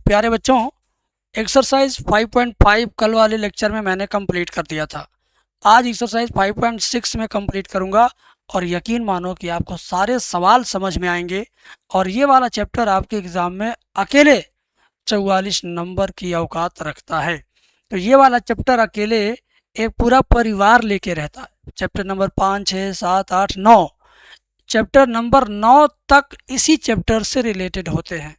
प्यारे बच्चों, एक्सरसाइज 5.5 कल वाले लेक्चर में मैंने कंप्लीट कर दिया था। आज एक्सरसाइज 5.6 में कंप्लीट करूंगा और यकीन मानो कि आपको सारे सवाल समझ में आएंगे। और ये वाला चैप्टर आपके एग्ज़ाम में अकेले 44 नंबर की औकात रखता है। तो ये वाला चैप्टर अकेले एक पूरा परिवार लेके रहता है। चैप्टर नंबर 5, 6, 7, 8, 9, चैप्टर नंबर 9 तक इसी चैप्टर से रिलेटेड होते हैं।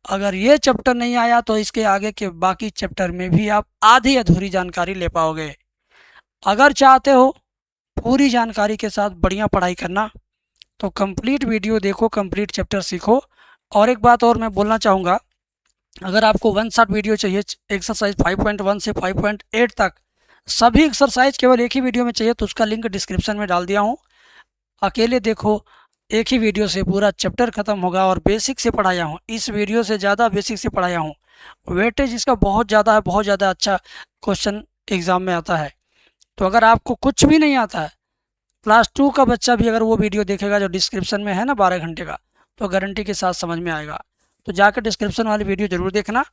अगर ये चैप्टर नहीं आया तो इसके आगे के बाकी चैप्टर में भी आप आधी अधूरी जानकारी ले पाओगे। अगर चाहते हो पूरी जानकारी के साथ बढ़िया पढ़ाई करना तो कंप्लीट वीडियो देखो, कंप्लीट चैप्टर सीखो। और एक बात और मैं बोलना चाहूँगा, अगर आपको वन शॉट वीडियो चाहिए एक्सरसाइज 5.1 से 5.8 तक सभी एक्सरसाइज केवल एक ही वीडियो में चाहिए तो उसका लिंक डिस्क्रिप्शन में डाल दिया हूँ। अकेले देखो, एक ही वीडियो से पूरा चैप्टर खत्म होगा और बेसिक से पढ़ाया हूँ। इस वीडियो से ज़्यादा बेसिक से पढ़ाया हूँ। वेटेज इसका बहुत ज़्यादा है, बहुत ज़्यादा अच्छा क्वेश्चन एग्ज़ाम में आता है। तो अगर आपको कुछ भी नहीं आता है, क्लास 2 का बच्चा भी अगर वो वीडियो देखेगा जो डिस्क्रिप्शन में है ना 12 घंटे का, तो गारंटी के साथ समझ में आएगा। तो जाकर डिस्क्रिप्शन वाली वीडियो ज़रूर देखना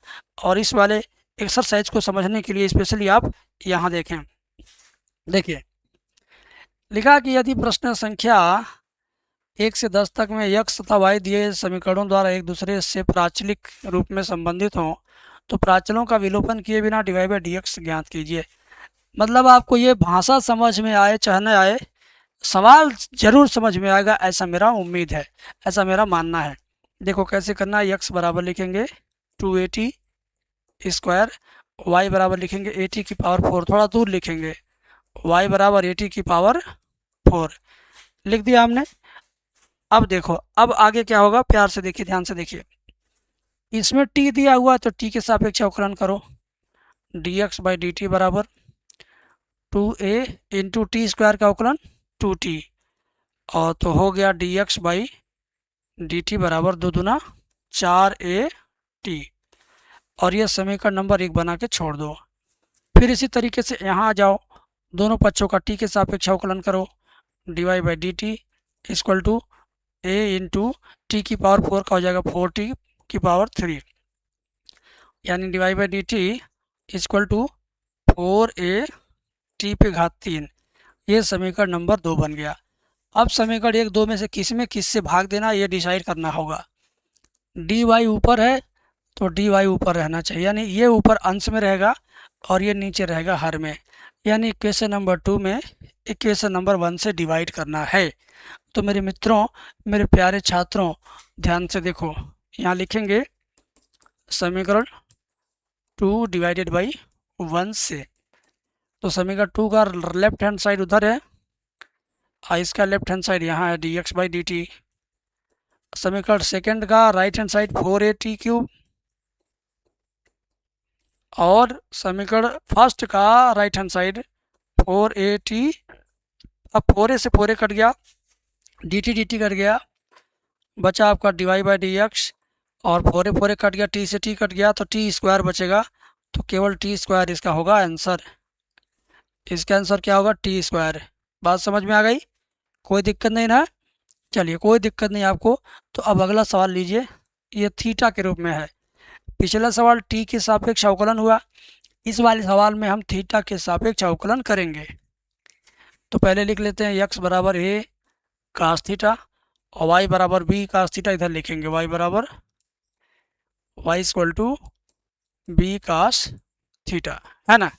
और इस वाले एक्सरसाइज को समझने के लिए स्पेशली आप यहाँ देखें। देखिए, लिखा कि यदि प्रश्न संख्या 1 से 10 तक में x तथा y दिए समीकरणों द्वारा एक दूसरे से प्राचलिक रूप में संबंधित हों तो प्राचलों का विलोपन किए बिना dy बाई डी एक्स ज्ञात कीजिए। मतलब आपको ये भाषा समझ में आए चाहे न आए, सवाल जरूर समझ में आएगा, ऐसा मेरा उम्मीद है, ऐसा मेरा मानना है। देखो कैसे करना है। x बराबर लिखेंगे 280 स्क्वायर, y बराबर लिखेंगे 80 की पावर 4, थोड़ा दूर लिखेंगे, y बराबर 80 की पावर 4 लिख दिया हमने। अब देखो, अब आगे क्या होगा, प्यार से देखिए, ध्यान से देखिए। इसमें t दिया हुआ तो t के सापेक्ष अवकलन करो। dx बाई डी टी बराबर 2a इंटू टी स्क्वायर का अवकलन 2t, और तो हो गया dx बाई डी टी बराबर 2 दूना 4at। और यह समीकरण नंबर 1 बना के छोड़ दो। फिर इसी तरीके से यहाँ आ जाओ, दोनों पक्षों का t के सापेक्ष अवकलन करो। dy by D t equal to a into t की पावर 4 का हो जाएगा 4t की पावर 3, यानी dy by D t equal to 4a t पे घात 3। ये समीकरण नंबर 2 बन गया। अब समीकरण 1, 2 में से किस से भाग देना ये डिसाइड करना होगा। dy ऊपर है तो dy ऊपर रहना चाहिए, यानी ये ऊपर अंश में रहेगा और ये नीचे रहेगा हर में, यानी इक्वेशन नंबर 2 में इक्वेशन नंबर 1 से डिवाइड करना है। तो मेरे मित्रों, मेरे प्यारे छात्रों, ध्यान से देखो, यहाँ लिखेंगे समीकरण 2 डिवाइडेड बाई 1 से। तो समीकरण 2 का लेफ्ट हैंड साइड उधर है और इसका लेफ्ट हैंड साइड यहाँ है dx बाई डी टी। समीकरण सेकंड का right hand side 4at cube, और समीकरण फर्स्ट का राइट हैंड साइड 4at। अब 4a से 4a कट गया, dt कट गया, बचा आपका dy बाई डी एक्स, और 4a कट गया, t से t कट गया तो t स्क्वायर बचेगा, तो केवल t स्क्वायर इसका होगा आंसर। इसका आंसर क्या होगा, t स्क्वायर। बात समझ में आ गई? कोई दिक्कत नहीं ना? चलिए, कोई दिक्कत नहीं आपको। तो अब अगला सवाल लीजिए, ये थीटा के रूप में है। पिछला सवाल t के सापेक्ष अवकलन हुआ, इस वाले सवाल में हम थीटा के सापेक्ष अवकलन करेंगे। तो पहले लिख लेते हैं x बराबर a कास थीटा और y बराबर b कास थीटा। इधर लिखेंगे y बराबर y equal to b cos theta, है ना।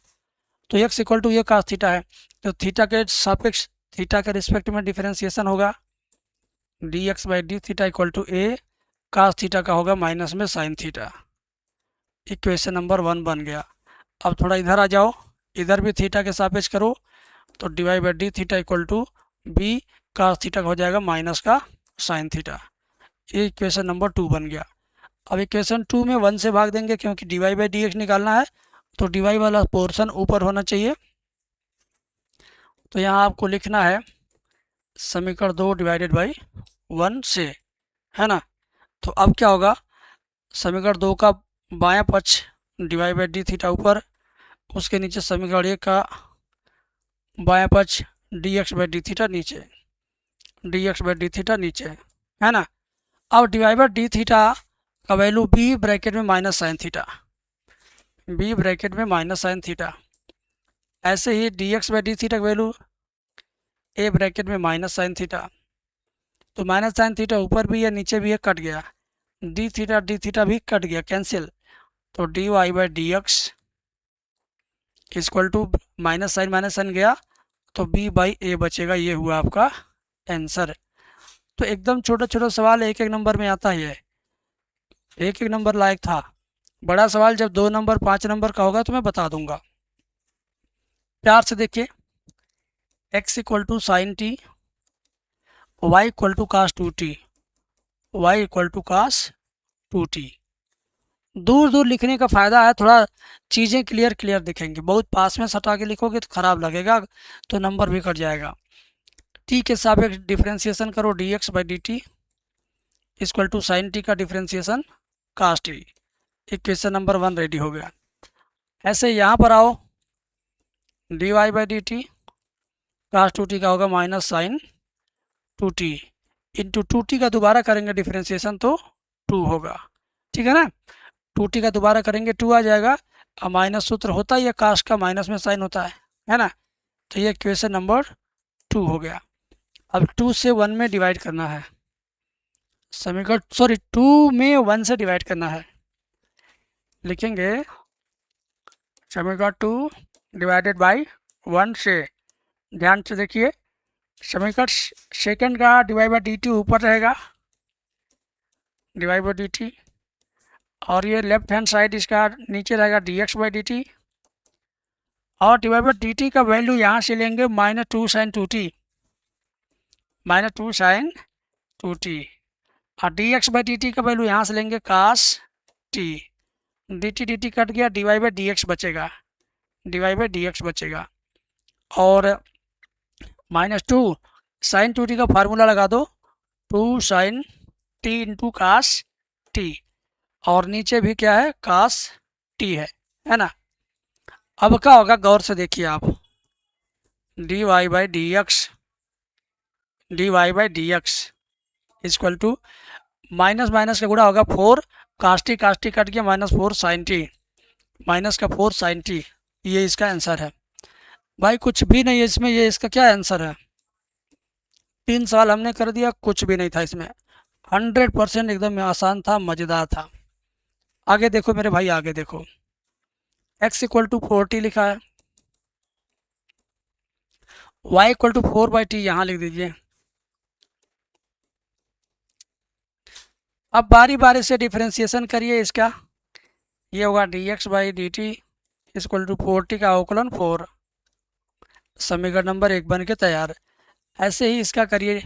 तो x इक्वल टू ये कास थीटा है, तो थीटा के सापेक्ष, थीटा के रिस्पेक्ट में डिफरेंशिएशन होगा। dx by D theta equal to a cos theta का होगा माइनस में साइन थीटा। इक्वेशन नंबर 1 बन गया। अब थोड़ा इधर आ जाओ, इधर भी थीटा के सापेक्ष करो, तो dy by D theta equal to b cos theta का हो जाएगा माइनस का साइन थीटा। ये इक्वेशन नंबर 2 बन गया। अब इक्वेशन 2 में 1 से भाग देंगे क्योंकि dy बाई डी एक्स निकालना है, तो dy वाला पोर्शन ऊपर होना चाहिए। तो यहाँ आपको लिखना है समीकरण 2 डिवाइडेड बाई 1 से, है ना। तो अब क्या होगा, समीकरण 2 का बायां पक्ष dy बाई डी थीटा ऊपर, उसके नीचे समीकरण 1 का बायां पक्ष dx बाई डी थीटा नीचे, dx बाई डी थीटा नीचे, है ना। अब dy बाई डी थीटा का वैल्यू बी ब्रैकेट में minus sine theta, B bracket में माइनस साइन थीटा। ऐसे ही D x by D theta का वैल्यू ए ब्रैकेट में माइनस साइन थीटा। तो माइनस साइन थीटा ऊपर भी है नीचे भी है, कट गया। डी थीटा भी कट गया, कैंसिल। तो D Y by D x equal to minus sine गया, तो बी बाई ए बचेगा। ये हुआ आपका आंसर। तो एकदम छोटा छोटा सवाल एक एक नंबर में आता ही है, एक एक नंबर लायक था। बड़ा सवाल जब 2 नंबर 5 नंबर का होगा तो मैं बता दूंगा। प्यार से देखिए, x equal to sine t, y equal to cos 2t, y equal to cos 2t। दूर दूर लिखने का फ़ायदा है, थोड़ा चीज़ें क्लियर क्लियर दिखेंगी। बहुत पास में सटा के लिखोगे तो ख़राब लगेगा, तो नंबर भी कट जाएगा। टी के सापेक्ष डिफ्रेंसिएशन करो, d x by D t equal to sine t का differentiation cos t. Equation number 1 ready हो गया। ऐसे यहाँ पर आओ, d Y by D t cos 2t का होगा minus sign 2t into 2t का दोबारा करेंगे डिफ्रेंसिएशन तो 2 होगा, ठीक है ना। 2t का दोबारा करेंगे 2 आ जाएगा। अब माइनस सूत्र होता ही है, कास का माइनस में साइन होता है ना। तो ये इक्वेशन नंबर 2 हो गया। अब 2 से 1 में डिवाइड करना है समीकरण, सॉरी 2 में 1 से डिवाइड करना है। लिखेंगे समीकरण 2 डिवाइडेड बाई 1 से। ध्यान से देखिए, समीकरण सेकंड का डिवाइड बाई डी टी ऊपर रहेगा, डिवाइड बाई डी टी, और ये लेफ्ट हैंड साइड इसका नीचे रहेगा D x by D t, और डिवाइड बाई डी टी का वैल्यू यहाँ से लेंगे minus 2 sine 2t, minus 2 sine 2t, और D x by D T का वैल्यू यहाँ से लेंगे cos T. D T cut गया, D Y by D x बचेगा, D Y by D x बचेगा। और माइनस 2 साइन 2t का फार्मूला लगा दो, 2 sine t into cos t, और नीचे भी क्या है, कास टी है ना। अब क्या होगा, गौर से देखिए आप, d Y by D x, d Y by D x equal to minus minus का गुणा होगा 4, कास टी कट गया, माइनस 4 साइन टी, माइनस का 4 साइन टी। ये इसका आंसर है भाई, कुछ भी नहीं है इसमें। ये इसका क्या आंसर है, 3 सवाल हमने कर दिया, कुछ भी नहीं था इसमें। 100% एकदम आसान था, मज़ेदार था। आगे देखो मेरे भाई, आगे देखो, x इक्वल टू 4t लिखा है, y इक्वल टू 4/t यहाँ लिख दीजिए। अब बारी बारी से डिफ्रेंसिएशन करिए इसका। ये होगा d x by D t equal to 4t का अवकलन 4, समीकरण नंबर 1 बन के तैयार। ऐसे ही इसका करिए,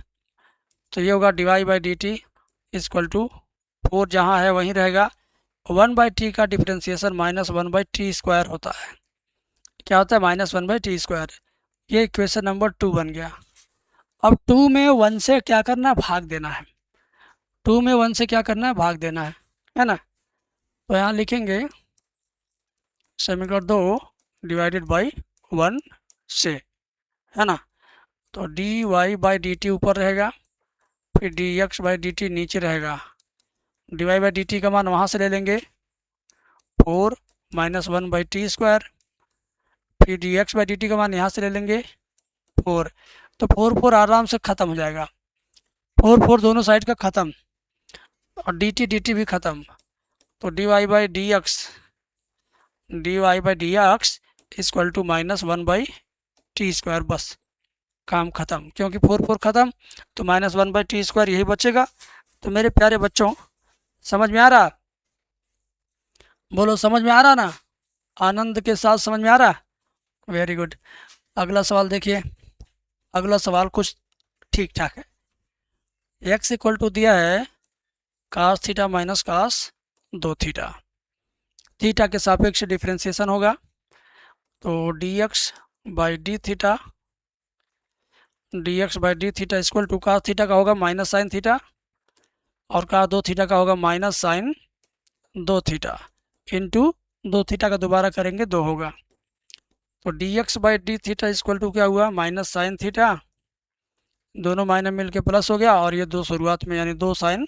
तो ये होगा d Y by D t equal to 4, जहाँ है वहीं रहेगा। 1/t का डिफ्रेंसिएशन माइनस 1/t स्क्वायर होता है। क्या होता है, माइनस 1/t स्क्वायर। ये इक्वेशन नंबर 2 बन गया। अब 2 में 1 से क्या करना है, भाग देना है। 2 में 1 से क्या करना है, भाग देना है ना। तो यहाँ लिखेंगे समीकरण 2 डिवाइडेड बाई 1 से, है ना। तो D Y by D t ऊपर रहेगा, फिर D x by D t नीचे रहेगा। D Y by D T का मान वहाँ से ले लेंगे 4 माइनस 1/t स्क्वायर, फिर D x by D T का मान यहाँ से ले लेंगे 4। तो 4 आराम से ख़त्म हो जाएगा, 4 दोनों साइड का ख़त्म, और डी टी भी ख़त्म। तो D Y by D x equal to minus 1/t square, बस काम ख़त्म। क्योंकि 4 ख़त्म तो माइनस 1/t स्क्वायर यही बचेगा। तो मेरे प्यारे बच्चों, समझ में आ रहा, बोलो समझ में आ रहा ना, आनंद के साथ समझ में आ रहा। Very good. अगला सवाल देखिए, अगला सवाल कुछ ठीक ठाक है। x इक्वल टू दिया है cos theta minus cos 2 theta, theta के सापेक्ष डिफ्रेंसिएशन होगा। तो d x by D theta equal to cos theta का होगा माइनस साइन थीटा, और कास 2 थीटा का होगा minus sine 2 theta into 2 theta का दोबारा करेंगे 2 होगा। तो d x by D theta equal to क्या हुआ, माइनस साइन थीटा, दोनों माइनस मिल के प्लस हो गया, और ये 2 शुरुआत में यानी 2 साइन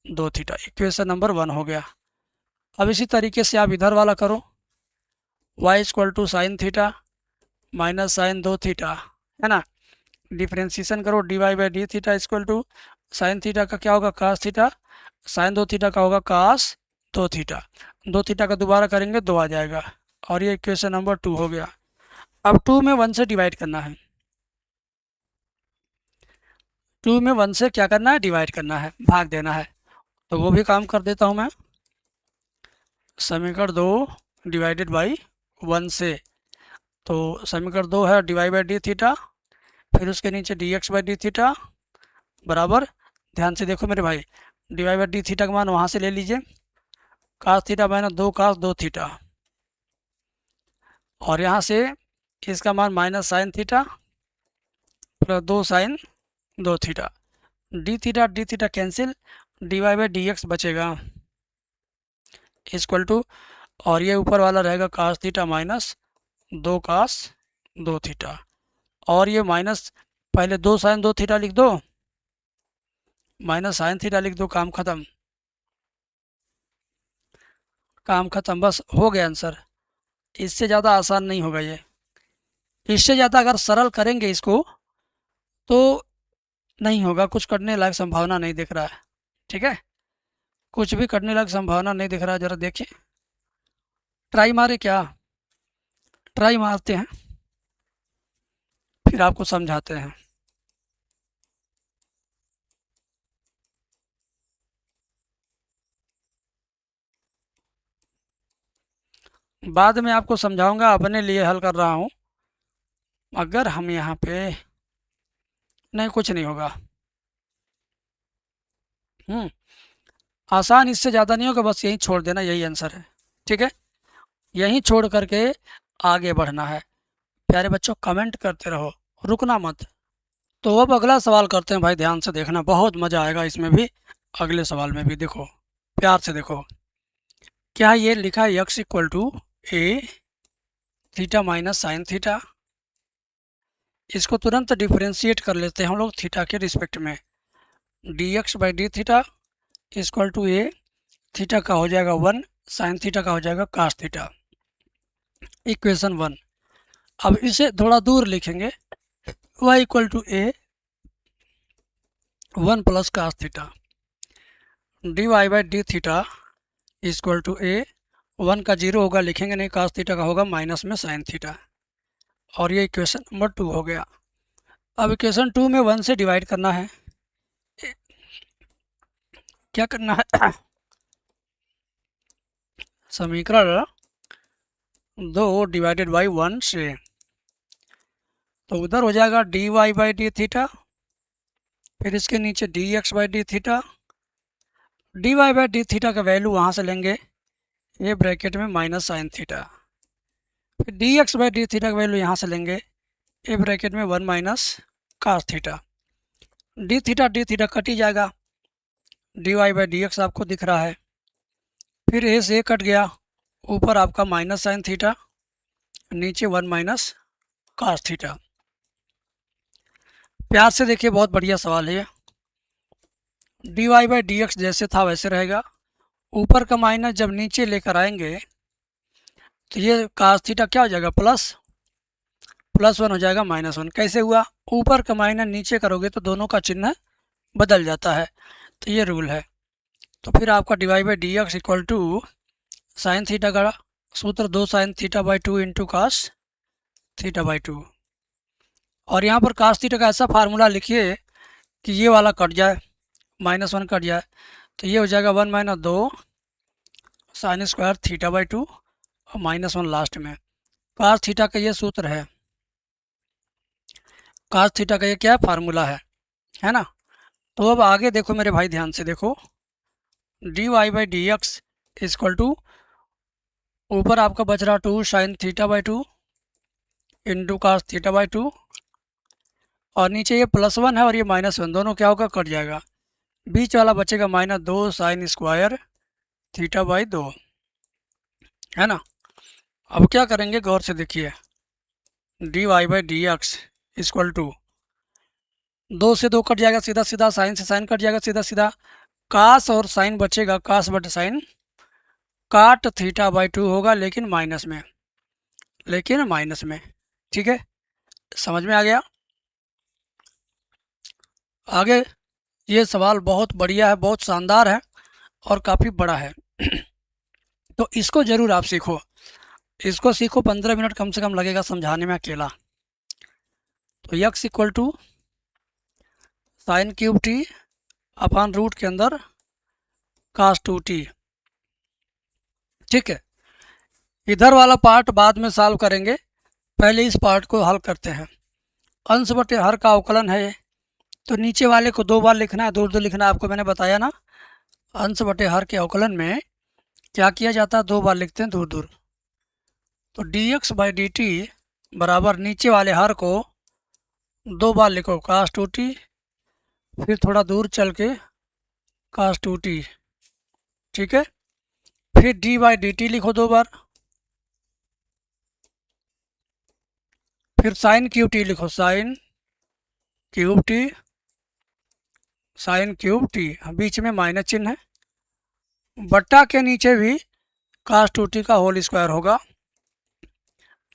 2 थीटा। इक्वेशन नंबर 1 हो गया। अब इसी तरीके से आप इधर वाला करो, y equal to sine theta minus sine 2 theta, है ना। डिफ्रेंसिएशन करो, D Y by D theta equal to sine theta का क्या होगा, कास थीटा, साइन 2 थीटा का होगा कास 2 थीटा। 2 थीटा का दोबारा करेंगे 2 आ जाएगा, और ये इक्वेशन नंबर 2 हो गया। अब 2 में 1 से डिवाइड करना है, 2 में 1 से क्या करना है, डिवाइड करना है, भाग देना है। तो वो भी काम कर देता हूँ मैं। समीकरण 2 डिवाइडेड बाई 1 से, तो समीकरण 2 है डिवाइड बाई डी थीटा, फिर उसके नीचे D x by D theta बराबर, ध्यान से देखो मेरे भाई, डिवाइड बाई डी थीटा का मान वहाँ से ले लीजिए, cos theta minus 2 cos 2 theta, और यहाँ से इसका मान minus sine theta plus 2 sine 2 theta, D theta cancel, d Y by D x बचेगा इक्वल टू, और ये ऊपर वाला रहेगा cos theta minus 2 cos 2 theta, और ये माइनस, पहले 2 साइन 2 थीटा लिख दो, माइनस साइन थीटा लिख दो, काम खत्म, काम खत्म, बस हो गया आंसर। इससे ज़्यादा आसान नहीं होगा ये, इससे ज़्यादा अगर सरल करेंगे इसको तो नहीं होगा, कुछ करने लायक संभावना नहीं दिख रहा है। ठीक है, कुछ भी करने लायक संभावना नहीं दिख रहा है, ज़रा देखिए, ट्राई मारे क्या, ट्राई मारते हैं फिर आपको समझाते हैं। बाद में आपको समझाऊंगा, अपने लिए हल कर रहा हूँ। अगर हम यहाँ पे, नहीं कुछ नहीं होगा, आसान इससे ज़्यादा नहीं होगा, बस यहीं छोड़ देना, यही आंसर है। ठीक है, यहीं छोड़ करके आगे बढ़ना है। प्यारे बच्चों कमेंट करते रहो, रुकना मत। तो अब अगला सवाल करते हैं भाई, ध्यान से देखना, बहुत मज़ा आएगा इसमें भी, अगले सवाल में भी देखो, प्यार से देखो। क्या ये लिखा है x equal to a theta minus sine theta, इसको तुरंत डिफ्रेंशिएट कर लेते हैं हम लोग थीटा के रिस्पेक्ट में, d x by D theta equal to a, theta का हो जाएगा 1, साइन थीटा का हो जाएगा कास थीटा, इक्वेशन 1। अब इसे थोड़ा दूर लिखेंगे, y equal to A 1 plus cos theta, D Y by D theta equal to A, 1 का 0 होगा, लिखेंगे नहीं, कास थीटा का होगा माइनस में साइन थीटा, और ये इक्वेशन नंबर 2 हो गया। अब इक्वेशन 2 में 1 से डिवाइड करना है, क्या करना है, समीकरण 2 डिवाइडेड बाई 1 से, तो उधर हो जाएगा D Y by D theta, फिर इसके नीचे D x by D theta, D Y by D theta का वैल्यू वहाँ से लेंगे, ये ब्रैकेट में माइनस साइन थीटा, फिर D x by D theta का वैल्यू यहाँ से लेंगे, ए ब्रैकेट में 1 minus cos theta, D theta cut ही जाएगा, D Y by D X आपको दिख रहा है, फिर ए से कट गया, ऊपर आपका माइनस साइन थीटा, नीचे 1 माइनस कास थीटा। प्यार से देखिए, बहुत बढ़िया सवाल है ये। D Y by D x जैसे था वैसे रहेगा, ऊपर का माइनस जब नीचे लेकर आएंगे तो ये कास थीटा क्या हो जाएगा, प्लस 1 हो जाएगा माइनस 1। कैसे हुआ, ऊपर का माइनस नीचे करोगे तो दोनों का चिन्ह बदल जाता है, तो ये रूल है। तो फिर आपका divide by D x equal to sine theta का सूत्र 2 sine theta by 2 into cos theta by 2, और यहाँ पर कास थीटा का ऐसा फार्मूला लिखिए कि ये वाला कट जाए, माइनस 1 कट जाए, तो ये हो जाएगा 1 minus 2 sine square theta by 2 और माइनस 1 लास्ट में। कास थीटा का ये सूत्र है, कास थीटा का ये क्या है, फार्मूला है ना। तो अब आगे देखो मेरे भाई, ध्यान से देखो, d Y by D x equal to, ऊपर आपका बच रहा 2 sine theta by 2 into cos theta by 2, और नीचे ये प्लस 1 है और ये माइनस 1, दोनों क्या होगा, कट जाएगा, बीच वाला बचेगा minus 2 sine square theta by 2, है ना। अब क्या करेंगे, गौर से देखिए, d Y by D x equal to 2 से 2 कट जाएगा, सीधा सीधा साइन से साइन कट जाएगा, सीधा सीधा कास और साइन बचेगा, कास बटे साइन, काट थीटा बाई 2 होगा लेकिन माइनस में, ठीक है, समझ में आ गया। आगे ये सवाल बहुत बढ़िया है, बहुत शानदार है और काफ़ी बड़ा है तो इसको ज़रूर आप सीखो, 15 मिनट कम से कम लगेगा समझाने में अकेला। तो x equal to sine cube t upon root के अंदर कास 2t, ठीक है। इधर वाला पार्ट बाद में सॉल्व करेंगे, पहले इस पार्ट को हल करते हैं। अंश बटे हर का अवकलन है ये, तो नीचे वाले को 2 बार लिखना है, दूर दूर लिखना है, आपको मैंने बताया ना। अंश बटे हर के अवकलन में क्या किया जाता है, 2 बार लिखते हैं दूर दूर। तो dx बाई डी टी बराबर नीचे वाले हर को 2 बार लिखो कास 2t, फिर थोड़ा दूर चल के कास 2t, ठीक है। फिर डी बाई डी टी लिखो 2 बार, फिर साइन क्यूब टी लिखो, sine cube T, sine cube T, बीच में माइनस चिन्ह है, बट्टा के नीचे भी कास 2t का होल स्क्वायर होगा,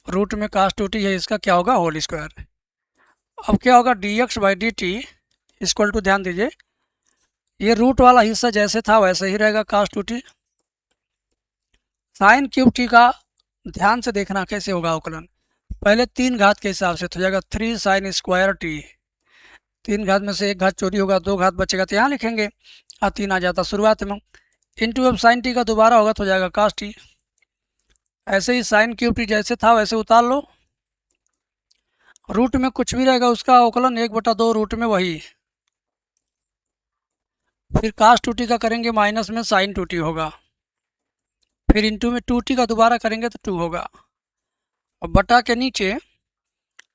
रूट में कास 2t है, इसका क्या होगा, होल स्क्वायर। अब क्या होगा, dx by D t equal to, ध्यान दीजिए ये रूट वाला हिस्सा जैसे था वैसे ही रहेगा कास 2t। साइन क्यूब टी का ध्यान से देखना कैसे होगा अवकलन, पहले 3 घात के हिसाब से तो जाएगा 3 साइन स्क्वायर टी, 3 घात में से 1 घात चोरी होगा, 2 घात बचेगा तो यहाँ लिखेंगे, 3 आ जाता शुरुआत में, इंटू अब साइन टी का दोबारा होगा तो जाएगा कास टी। ऐसे ही साइन क्यूब टी जैसे था वैसे उतार लो, रूट में कुछ भी रहेगा उसका अवकलन 1/2 रूट में वही, फिर कास 2t का करेंगे माइनस में साइन 2t होगा, फिर इंटू में 2t का दोबारा करेंगे तो 2 होगा, और बटा के नीचे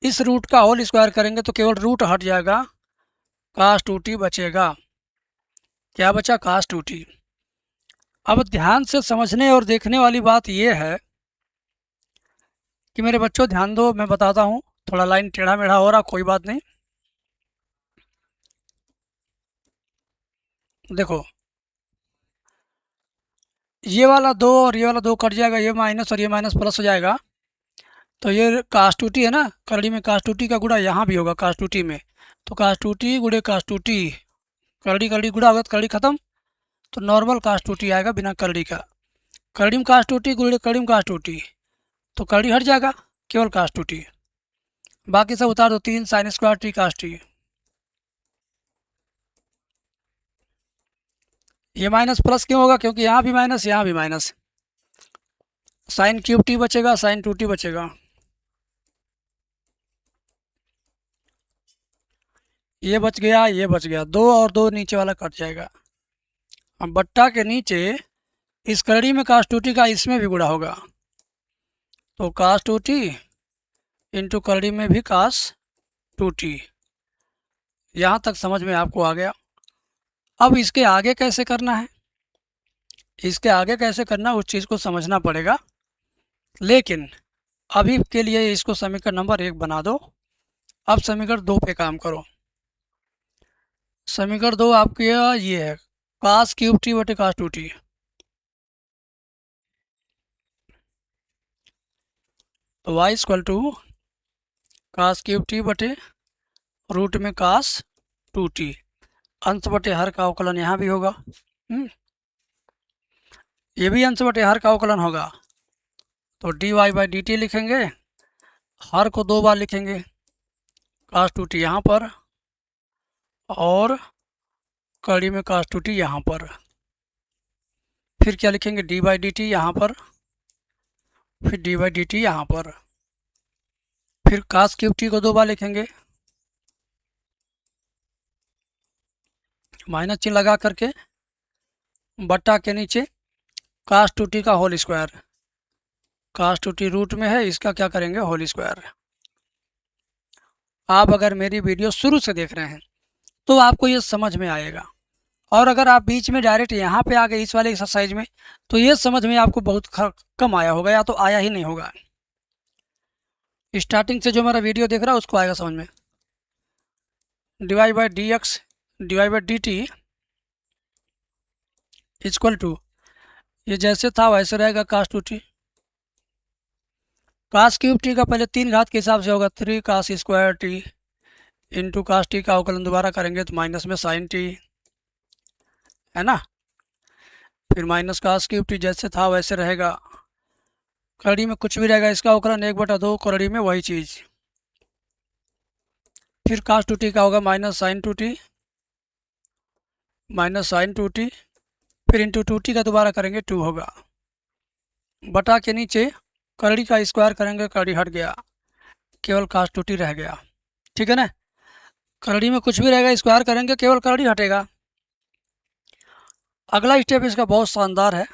इस रूट का होल स्क्वायर करेंगे तो केवल रूट हट जाएगा, कास 2t बचेगा, क्या बचा, कास 2t। अब ध्यान से समझने और देखने वाली बात यह है कि मेरे बच्चों ध्यान दो, मैं बताता हूँ, थोड़ा लाइन टेढ़ा मेढ़ा हो रहा, कोई बात नहीं। देखो ये वाला 2 और ये वाला 2 कट जाएगा, ये माइनस और ये माइनस प्लस हो जाएगा, तो ये कास 2t है ना, करड़ी में कास 2t का गुणा यहाँ भी होगा कास 2t में, तो कास 2t गुणे कास 2t, करड़ी करड़ी गुणा होगा तो करड़ी खत्म, तो नॉर्मल कास 2t आएगा बिना करड़ी का, करड़ी में कास 2t गुणे करड़ी में कास 2t, तो करड़ी हट जाएगा, केवल कास 2t, बाकी सब उतार दो, 3 sine square T cos T, ये माइनस प्लस क्यों होगा, क्योंकि यहाँ भी माइनस यहाँ भी माइनस, साइन क्यूब टी बचेगा, साइन 2t बचेगा, ये बच गया, ये बच गया, 2 और 2 नीचे वाला कट जाएगा। अब बट्टा के नीचे इस करड़ी में कास 2t का इसमें भी गुणा होगा, तो कास 2t इंटू करड़ी में भी कास 2t, यहाँ तक समझ में आपको आ गया। अब इसके आगे कैसे करना है, इसके आगे कैसे करना उस चीज़ को समझना पड़ेगा, लेकिन अभी के लिए इसको समीकरण नंबर 1 बना दो। अब समीकरण 2 पे काम करो। समीकरण 2 आपके ये है, कास क्यूब टी बटे कास 2t, तो y equal to cos cube t बटे रूट में कास 2t, अंश बटे हर का अवकलन यहाँ भी होगा, ये भी अंश बटे हर का अवकलन होगा, तो dy बाई डी टी लिखेंगे, हर को 2 बार लिखेंगे, कास 2t यहाँ पर और कड़ी में कास 2t यहाँ पर, फिर क्या लिखेंगे, डी बाई डी टी यहाँ पर, फिर डी बाई डी टी यहाँ पर, फिर कास क्यूब टी को 2 बार लिखेंगे, माइनस चिन्ह लगा करके, बट्टा के नीचे कास 2t का होल स्क्वायर, कास 2t रूट में है, इसका क्या करेंगे, होल स्क्वायर। आप अगर मेरी वीडियो शुरू से देख रहे हैं तो आपको ये समझ में आएगा, और अगर आप बीच में डायरेक्ट यहाँ पे आ गए इस वाले एक्सरसाइज में तो ये समझ में आपको बहुत कम आया होगा, या तो आया ही नहीं होगा। स्टार्टिंग से जो मेरा वीडियो देख रहा है उसको आएगा समझ में। Divide by D x divide by D t equal to, ये जैसे था वैसे रहेगा cos two T. Cos cube t का पहले 3 घात के हिसाब से होगा 3 cos² T into cos T का अवकलन दोबारा करेंगे तो माइनस में साइन टी, है ना। फिर माइनस कास क्यूब टी जैसे था वैसे रहेगा, कड़ी में कुछ भी रहेगा इसका अवकलन 1/2, कड़ी में वही चीज़। फिर कास टू टी का होगा minus sign two T, minus sign two T, फिर इंटू टू टी का दोबारा करेंगे 2 होगा, बटा के नीचे कड़ी का स्क्वायर करेंगे, कड़ी हट गया, केवल कास टू टी रह गया। ठीक है ना, कड़ी में कुछ भी रहेगा स्क्वायर करेंगे केवल कड़ी हटेगा। अगला स्टेप इसका बहुत शानदार है,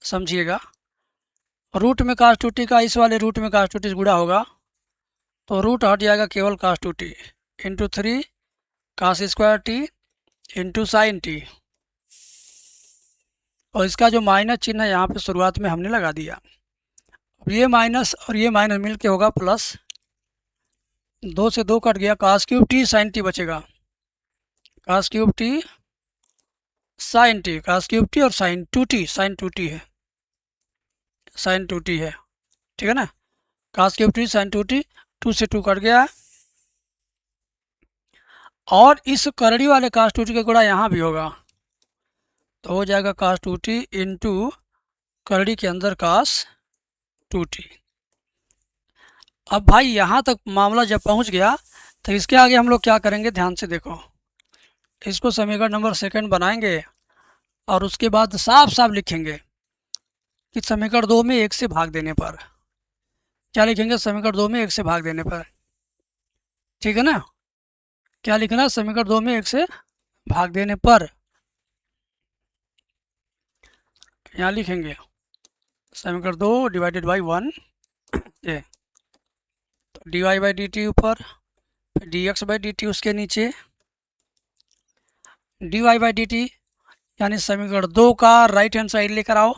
समझिएगा। रूट में कास टू टी का इस वाले रूट में कास टू टी से गुणा होगा तो रूट हट जाएगा, केवल cos two t into 3 cos² T into sine t. और इसका जो माइनस चिन्ह है यहाँ पे शुरुआत में हमने लगा दिया। अब ये माइनस और ये माइनस मिल के होगा प्लस, 2 से 2 कट गया, cos cube T sine T बचेगा, cos cube T sine T, cos cube T और sine two T, sine two T है, साइन टू टी है। ठीक है ना, cos cube T sine two T, 2 से 2 कट गया, और इस करड़ी वाले कास टू टी का गुणा यहाँ भी होगा तो हो जाएगा कास टू टी इंटू करड़ी के अंदर कास टू टी। अब भाई यहाँ तक मामला जब पहुँच गया तो इसके आगे हम लोग क्या करेंगे, ध्यान से देखो। इसको समीकरण नंबर 2 बनाएंगे और उसके बाद साफ साफ लिखेंगे कि समीकरण 2 में 1 से भाग देने पर, क्या लिखेंगे, समीकरण 2 में 1 से भाग देने पर। ठीक है ना, क्या लिखना है, समीकरण 2 में 1 से भाग देने पर, यहाँ लिखेंगे समीकरण 2 डिवाइडेड बाई 1 ये, तो D Y by D t ऊपर, फिर D x by D t उसके नीचे, d Y by D t यानी समीकरण 2 का राइट हैंड साइड लेकर आओ,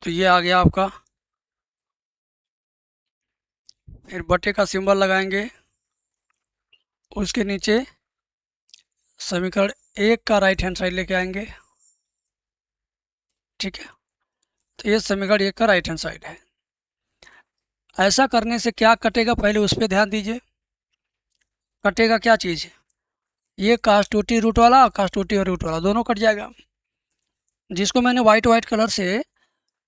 तो ये आ गया आपका। फिर बटे का सिंबल लगाएंगे, उसके नीचे समीकरण 1 का राइट हैंड साइड लेके आएंगे। ठीक है, तो ये समीकरण 1 का राइट हैंड साइड है। ऐसा करने से क्या कटेगा, पहले उस पर ध्यान दीजिए। कटेगा क्या चीज़, ये कास टू टी रूट वाला, कास टू टी और रूट वाला दोनों कट जाएगा, जिसको मैंने वाइट वाइट कलर से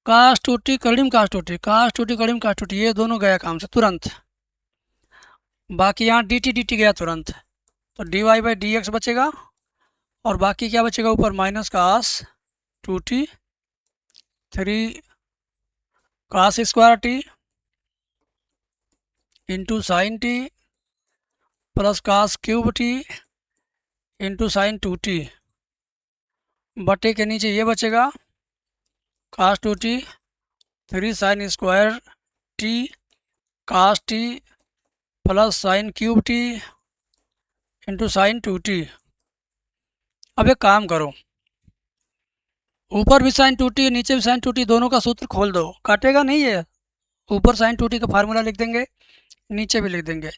कास टू टी कड़िम cos two T, cos two T कड़िम कास टू टी, ये दोनों गया काम से तुरंत। बाकी यहाँ डी टी गया तुरंत, तो D Y by D x बचेगा, और बाकी क्या बचेगा ऊपर, minus cos two T 3 cos² T into sine T plus cos cube T into sine two T, बटे के नीचे ये बचेगा cos two T 3 sin² T cos T plus sine cube T into sine two T. अब एक काम करो, ऊपर भी साइन टू टी नीचे भी साइन टू टी, दोनों का सूत्र खोल दो, काटेगा नहीं है। ऊपर साइन टू टी का फार्मूला लिख देंगे, नीचे भी लिख देंगे,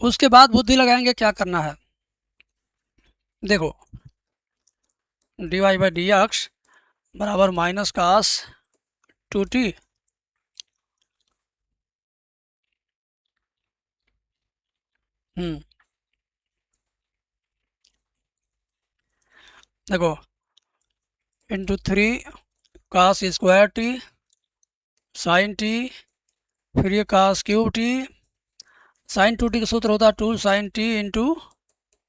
उसके बाद बुद्धि लगाएंगे क्या करना है। देखो, d Y by D x बराबर माइनस कास टू टी देखो into 3 cos² t sine t, फिर ये cos cube T, sine two t का सूत्र होता है 2 sin t into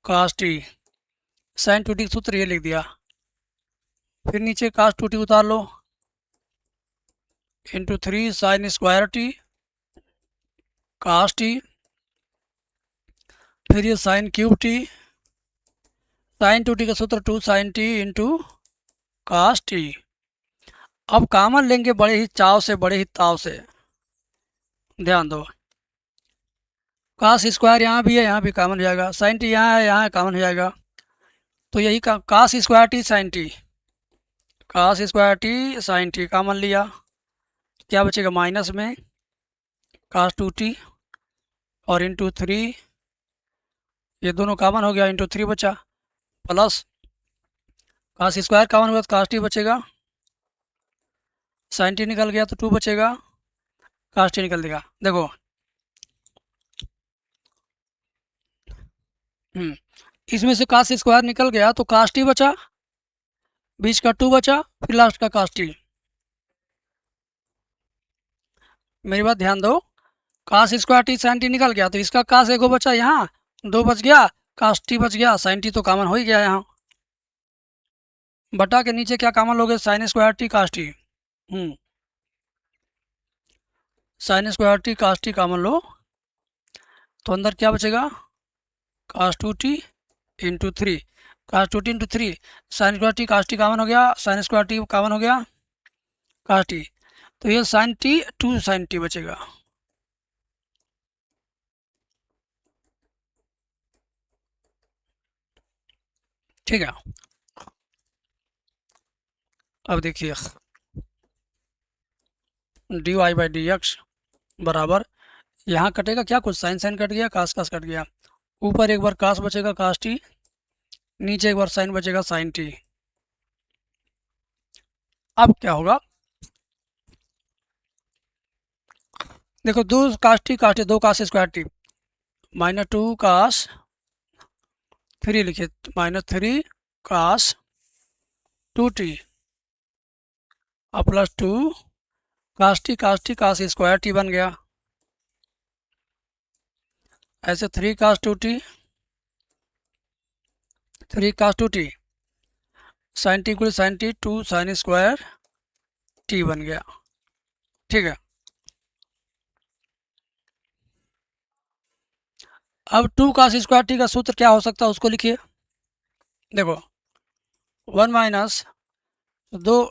cos T, sine two t का सूत्र ये लिख दिया, फिर नीचे कास टू टी उतार लो into 3 sin² T cos t, फिर ये sine cube T, sine two t का सूत्र 2 sin t into cos t. अब कॉमन लेंगे बड़े ही चाव से, बड़े ही ताव से, ध्यान दो। कास स्क्वायर यहाँ भी है, यहाँ भी कॉमन हो जाएगा, साइन टी यहाँ है, यहाँ कॉमन हो जाएगा, तो यही cos square T sine T, cos square T sine T common लिया, क्या बचेगा, माइनस में कास 2t और इंटू 3, ये दोनों कॉमन हो गया, इंटू 3 बचा, प्लस कास स्क्वायर कॉमन हुआ तो कास टी बचेगा, साइन टी निकल गया तो 2 बचेगा, कास टी निकल देगा। देखो इसमें से कास स्क्वायर निकल गया तो कास टी बचा, बीच का 2 बचा, फिर लास्ट का कास टी। मेरी बात ध्यान दो, cos square t sine t निकल गया तो इसका कास एगो बचा, यहाँ 2 बच गया, कास टी बच गया, साइन टी तो कॉमन हो ही गया यहाँ, बटा के नीचे क्या कॉमन लोगे, sine square T cos T, sine square T cos T common लो तो अंदर क्या बचेगा, cos 2t into 3, cos 2t into 3, sine square T cos T common हो गया, साइन स्क्वायर टी कॉमन हो गया, कास टी, तो ये साइन टी 2 साइन टी बचेगा। ठीक है, अब देखिए d Y by D x बराबर, यहाँ कटेगा क्या, कुछ साइन साइन कट गया, कास कास कट गया, ऊपर एक बार कास बचेगा कास टी, नीचे एक बार साइन बचेगा साइन टी। अब क्या होगा, देखो 2 cos t cos t, 2 cos square t, -2 cos 3 लिखिए, -3 कास 2t और +2 cos t cos square t बन गया, ऐसे 3 cos 2t 3 cos 2t, sine t equal sine t 2 sine square t बन गया। ठीक है, अब 2 कास स्क्वायर टी का सूत्र क्या हो सकता है उसको लिखिए। देखो 1 माइनस 2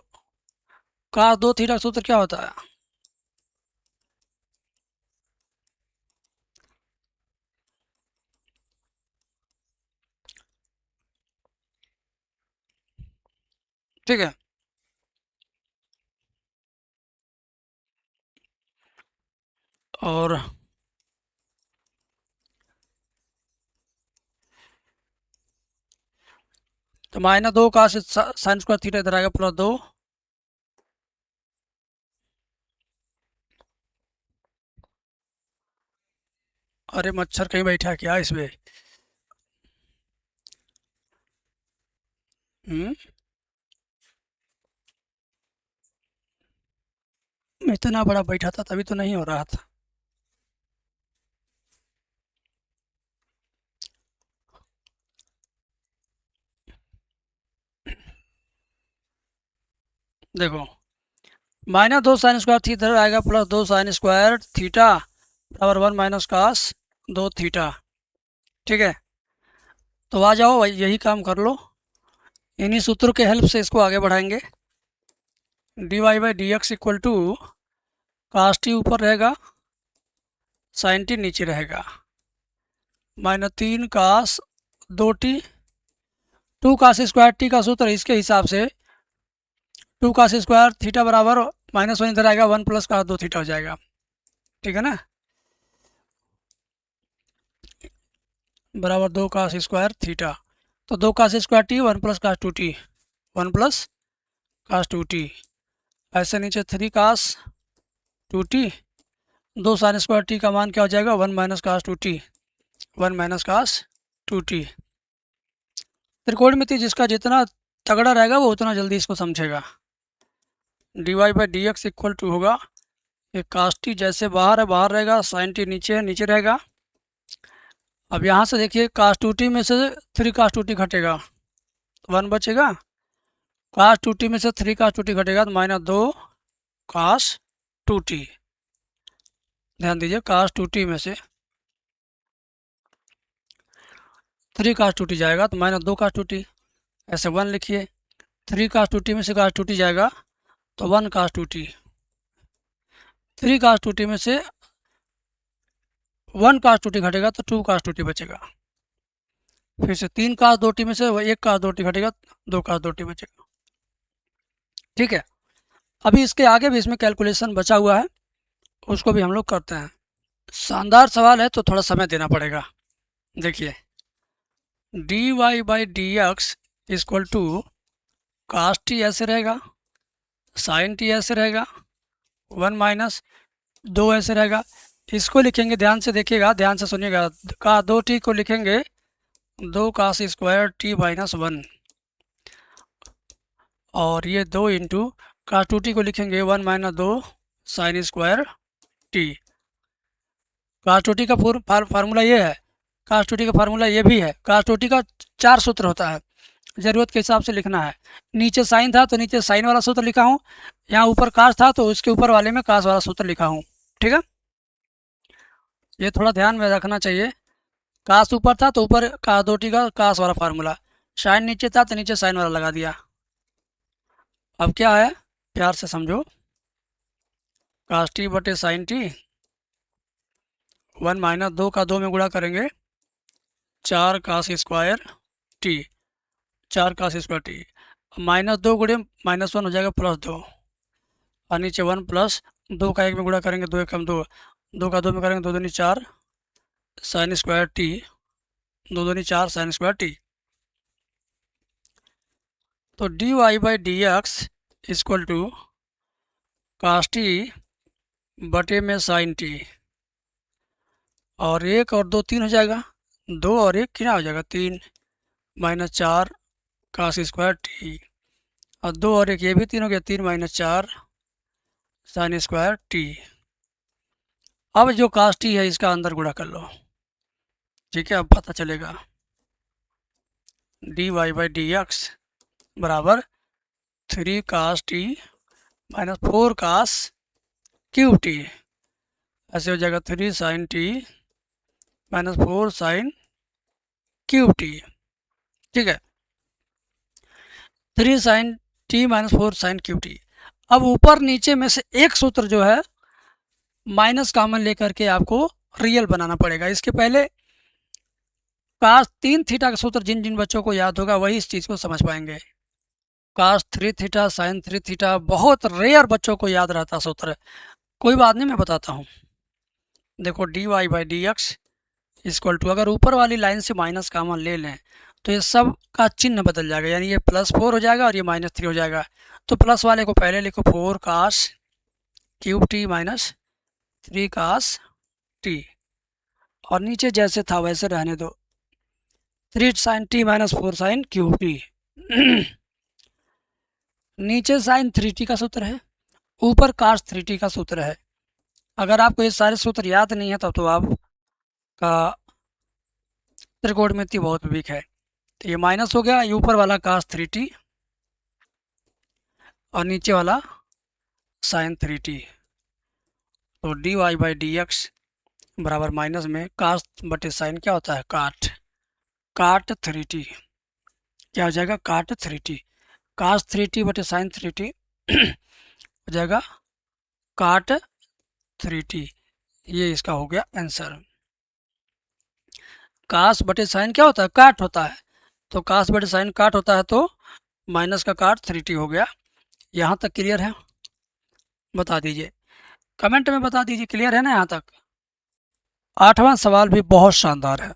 कास 2 थीटा का सूत्र क्या होता है, ठीक है, और तो -2 कास साइन स्क्वायर थीटा इधर आएगा, +2 अरे मच्छर कहीं बैठा क्या इसमें, इतना बड़ा बैठा था तभी तो नहीं हो रहा था। देखो -2 साइन स्क्वायर थीटा इधर आएगा, +2 साइन स्क्वायर थीटा बराबर 1 माइनस कास 2 थीटा। ठीक है, तो आ जाओ भाई यही काम कर लो, इन्हीं सूत्रों के हेल्प से इसको आगे बढ़ाएंगे। D Y by D x equal to cos t ऊपर रहेगा, साइन टी नीचे रहेगा, -3 cos 2t, 2 cos square T का सूत्र इसके हिसाब से 2 कास स्क्वायर थीटा बराबर -1 इधर आएगा, 1 प्लस कास 2 थीटा हो जाएगा। ठीक है ना, बराबर 2 कास स्क्वायर थीटा, तो 2 cos square t 1 plus cos 2t, 1 plus cos 2t, ऐसे नीचे 3 cos 2t, 2 sine square T का मान क्या हो जाएगा, 1 माइनस कास 2t, 1 माइनस कास 2t। त्रिकोणमिति जिसका जितना तगड़ा रहेगा वो उतना जल्दी इसको समझेगा। D Y by D x equal to होगा, ये कास टी जैसे बाहर है बाहर रहेगा, साइन टी नीचे है नीचे रहेगा। अब यहाँ से देखिए कास 2t में से 3 कास 2t घटेगा, 1 बचेगा, कास 2t में से 3 कास 2t घटेगा तो -2 कास 2t। ध्यान दीजिए कास 2t में से 3 कास 2t जाएगा तो -2 कास 2t, ऐसे 1 लिखिए, 3 कास 2t में से कास 2t जाएगा तो 1 कास 2t, 3 कास 2t में से 1 कास 2t घटेगा तो 2 कास 2t बचेगा, फिर से 3 कास 2t में से 1 कास 2t घटेगा, 2 कास 2t बचेगा। ठीक है, अभी इसके आगे भी इसमें कैलकुलेशन बचा हुआ है, उसको भी हम लोग करते हैं। शानदार सवाल है तो थोड़ा समय देना पड़ेगा। देखिए, d Y by D x equal to cos t ऐसे रहेगा, साइन टी ऐसे रहेगा, 1 - 2 ऐसे रहेगा। इसको लिखेंगे, ध्यान से देखिएगा, ध्यान से सुनिएगा, का 2t को लिखेंगे 2 कास स्क्वायर टी -1, और ये 2 इंटू कास 2t को लिखेंगे 1 - 2 sine square T. Cos 2t का फार्मूला ये है, कास 2t का फार्मूला ये भी है। कास 2t का 4 सूत्र होता है, ज़रूरत के हिसाब से लिखना है। नीचे साइन था तो नीचे साइन वाला सूत्र लिखा हूँ, यहाँ ऊपर कास था तो उसके ऊपर वाले में कास वाला सूत्र लिखा हूँ। ठीक है, ये थोड़ा ध्यान में रखना चाहिए। कास ऊपर था तो ऊपर कास 2t का कास वाला फार्मूला, साइन नीचे था तो नीचे साइन वाला लगा दिया। अब क्या है, प्यार से समझो, कास टी बटे साइन टी, 1 - 2 का 2 में गुणा करेंगे 4 cos square t, 4 cos square t, -2 गुणे -1 हो जाएगा +2, और नीचे 1 प्लस 2 का 1 में गुणा करेंगे 2 एकम 2, 2 का 2 में करेंगे 2 दूनी 4 साइन स्क्वायर टी, 2 दूनी 4 साइन स्क्वायर टी। तो D Y by D x equal to cos t बटे में साइन टी, और 1 और 2 3 हो जाएगा, 2 और 1 क्या हो जाएगा 3, -4 कास स्क्वायर टी, और 2 और 1 ये भी 3 हो गया, 3 - 4 साइन स्क्वायर टी। अब जो कास टी है इसका अंदर गुणा कर लो। ठीक है, अब पता चलेगा d Y by D x बराबर 3 cos t -4 cos cube t, ऐसे हो जाएगा 3 sine t -4 sine cube t. ठीक है, 3 sine t -4 sine cube t. अब ऊपर नीचे में से एक सूत्र जो है माइनस कॉमन लेकर के आपको रियल बनाना पड़ेगा। इसके पहले कास 3 थीटा का सूत्र जिन जिन बच्चों को याद होगा वही इस चीज़ को समझ पाएंगे। कास 3 थीटा साइन 3 थीटा बहुत रेयर बच्चों को याद रहता सूत्र, कोई बात नहीं, मैं बताता हूँ। देखो, d Y by D x equal to, अगर ऊपर वाली लाइन से माइनस कॉमन ले लें तो ये सब का चिन्ह बदल जाएगा, यानी ये +4 हो जाएगा और ये -3 हो जाएगा। तो प्लस वाले को पहले लिखो 4 cos cube t -3 cos t, और नीचे जैसे था वैसे रहने दो, 3 sine t -4 sine cube t. नीचे साइन 3t का सूत्र है, ऊपर कास 3t का सूत्र है। अगर आपको ये सारे सूत्र याद नहीं है तब तो आपका त्रिकोणमिति बहुत वीक है। तो ये माइनस हो गया, ये ऊपर वाला कास 3t और नीचे वाला साइन 3t। तो D Y by D x बराबर माइनस में कास बटे साइन क्या होता है, काट 3t, क्या हो जाएगा काट 3t, कास 3t बटे साइन 3t हो जाएगा काट 3t। ये इसका हो गया आंसर। कास बटे साइन क्या होता है, काट होता है, तो कास बटे साइन काट होता है, तो माइनस का काट 3t हो गया। यहाँ तक क्लियर है? बता दीजिए, कमेंट में बता दीजिए, क्लियर है ना यहाँ तक? 8वां सवाल भी बहुत शानदार है,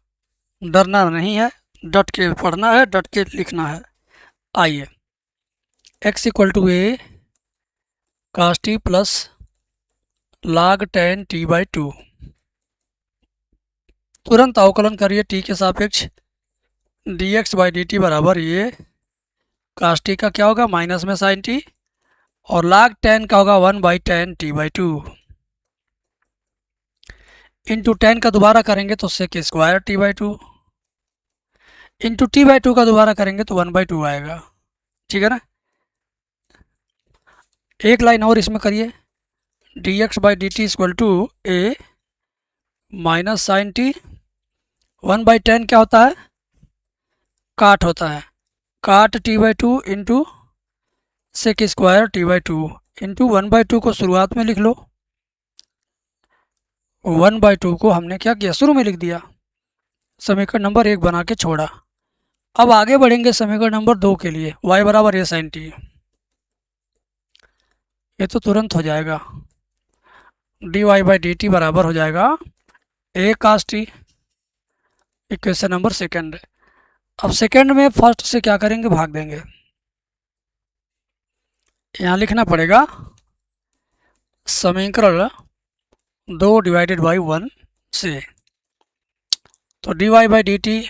डरना नहीं है, डट के पढ़ना है, डट के लिखना है। आइए, x equal to a cos T plus log tan t/2, तुरंत अवकलन करिए t के सापेक्ष, dx बाई डी टी बराबर ये कास टी का क्या होगा माइनस में साइन टी, और log tan का होगा 1/tan t/2, इंटू tan का दोबारा करेंगे तो sec square t/2, into t/2 का दोबारा करेंगे तो 1/2 आएगा। ठीक है ना? एक लाइन और इसमें करिए, dx by D t equal to a minus sine t, 1/tan क्या होता है, काट होता है, काट t/2 into sec square t/2 into 1/2 को शुरुआत में लिख लो, 1/2 को हमने क्या किया शुरू में लिख दिया, समीकरण नंबर 1 बना के छोड़ा। अब आगे बढ़ेंगे समीकरण नंबर 2 के लिए, y बराबर ए साइन टी, ये तो तुरंत हो जाएगा। D Y by D t बराबर हो जाएगा a cos t. Equation number second. अब सेकेंड में फर्स्ट से क्या करेंगे, भाग देंगे। यहाँ लिखना पड़ेगा समीकरण 2 डिवाइडेड बाई 1 से। तो D Y by D t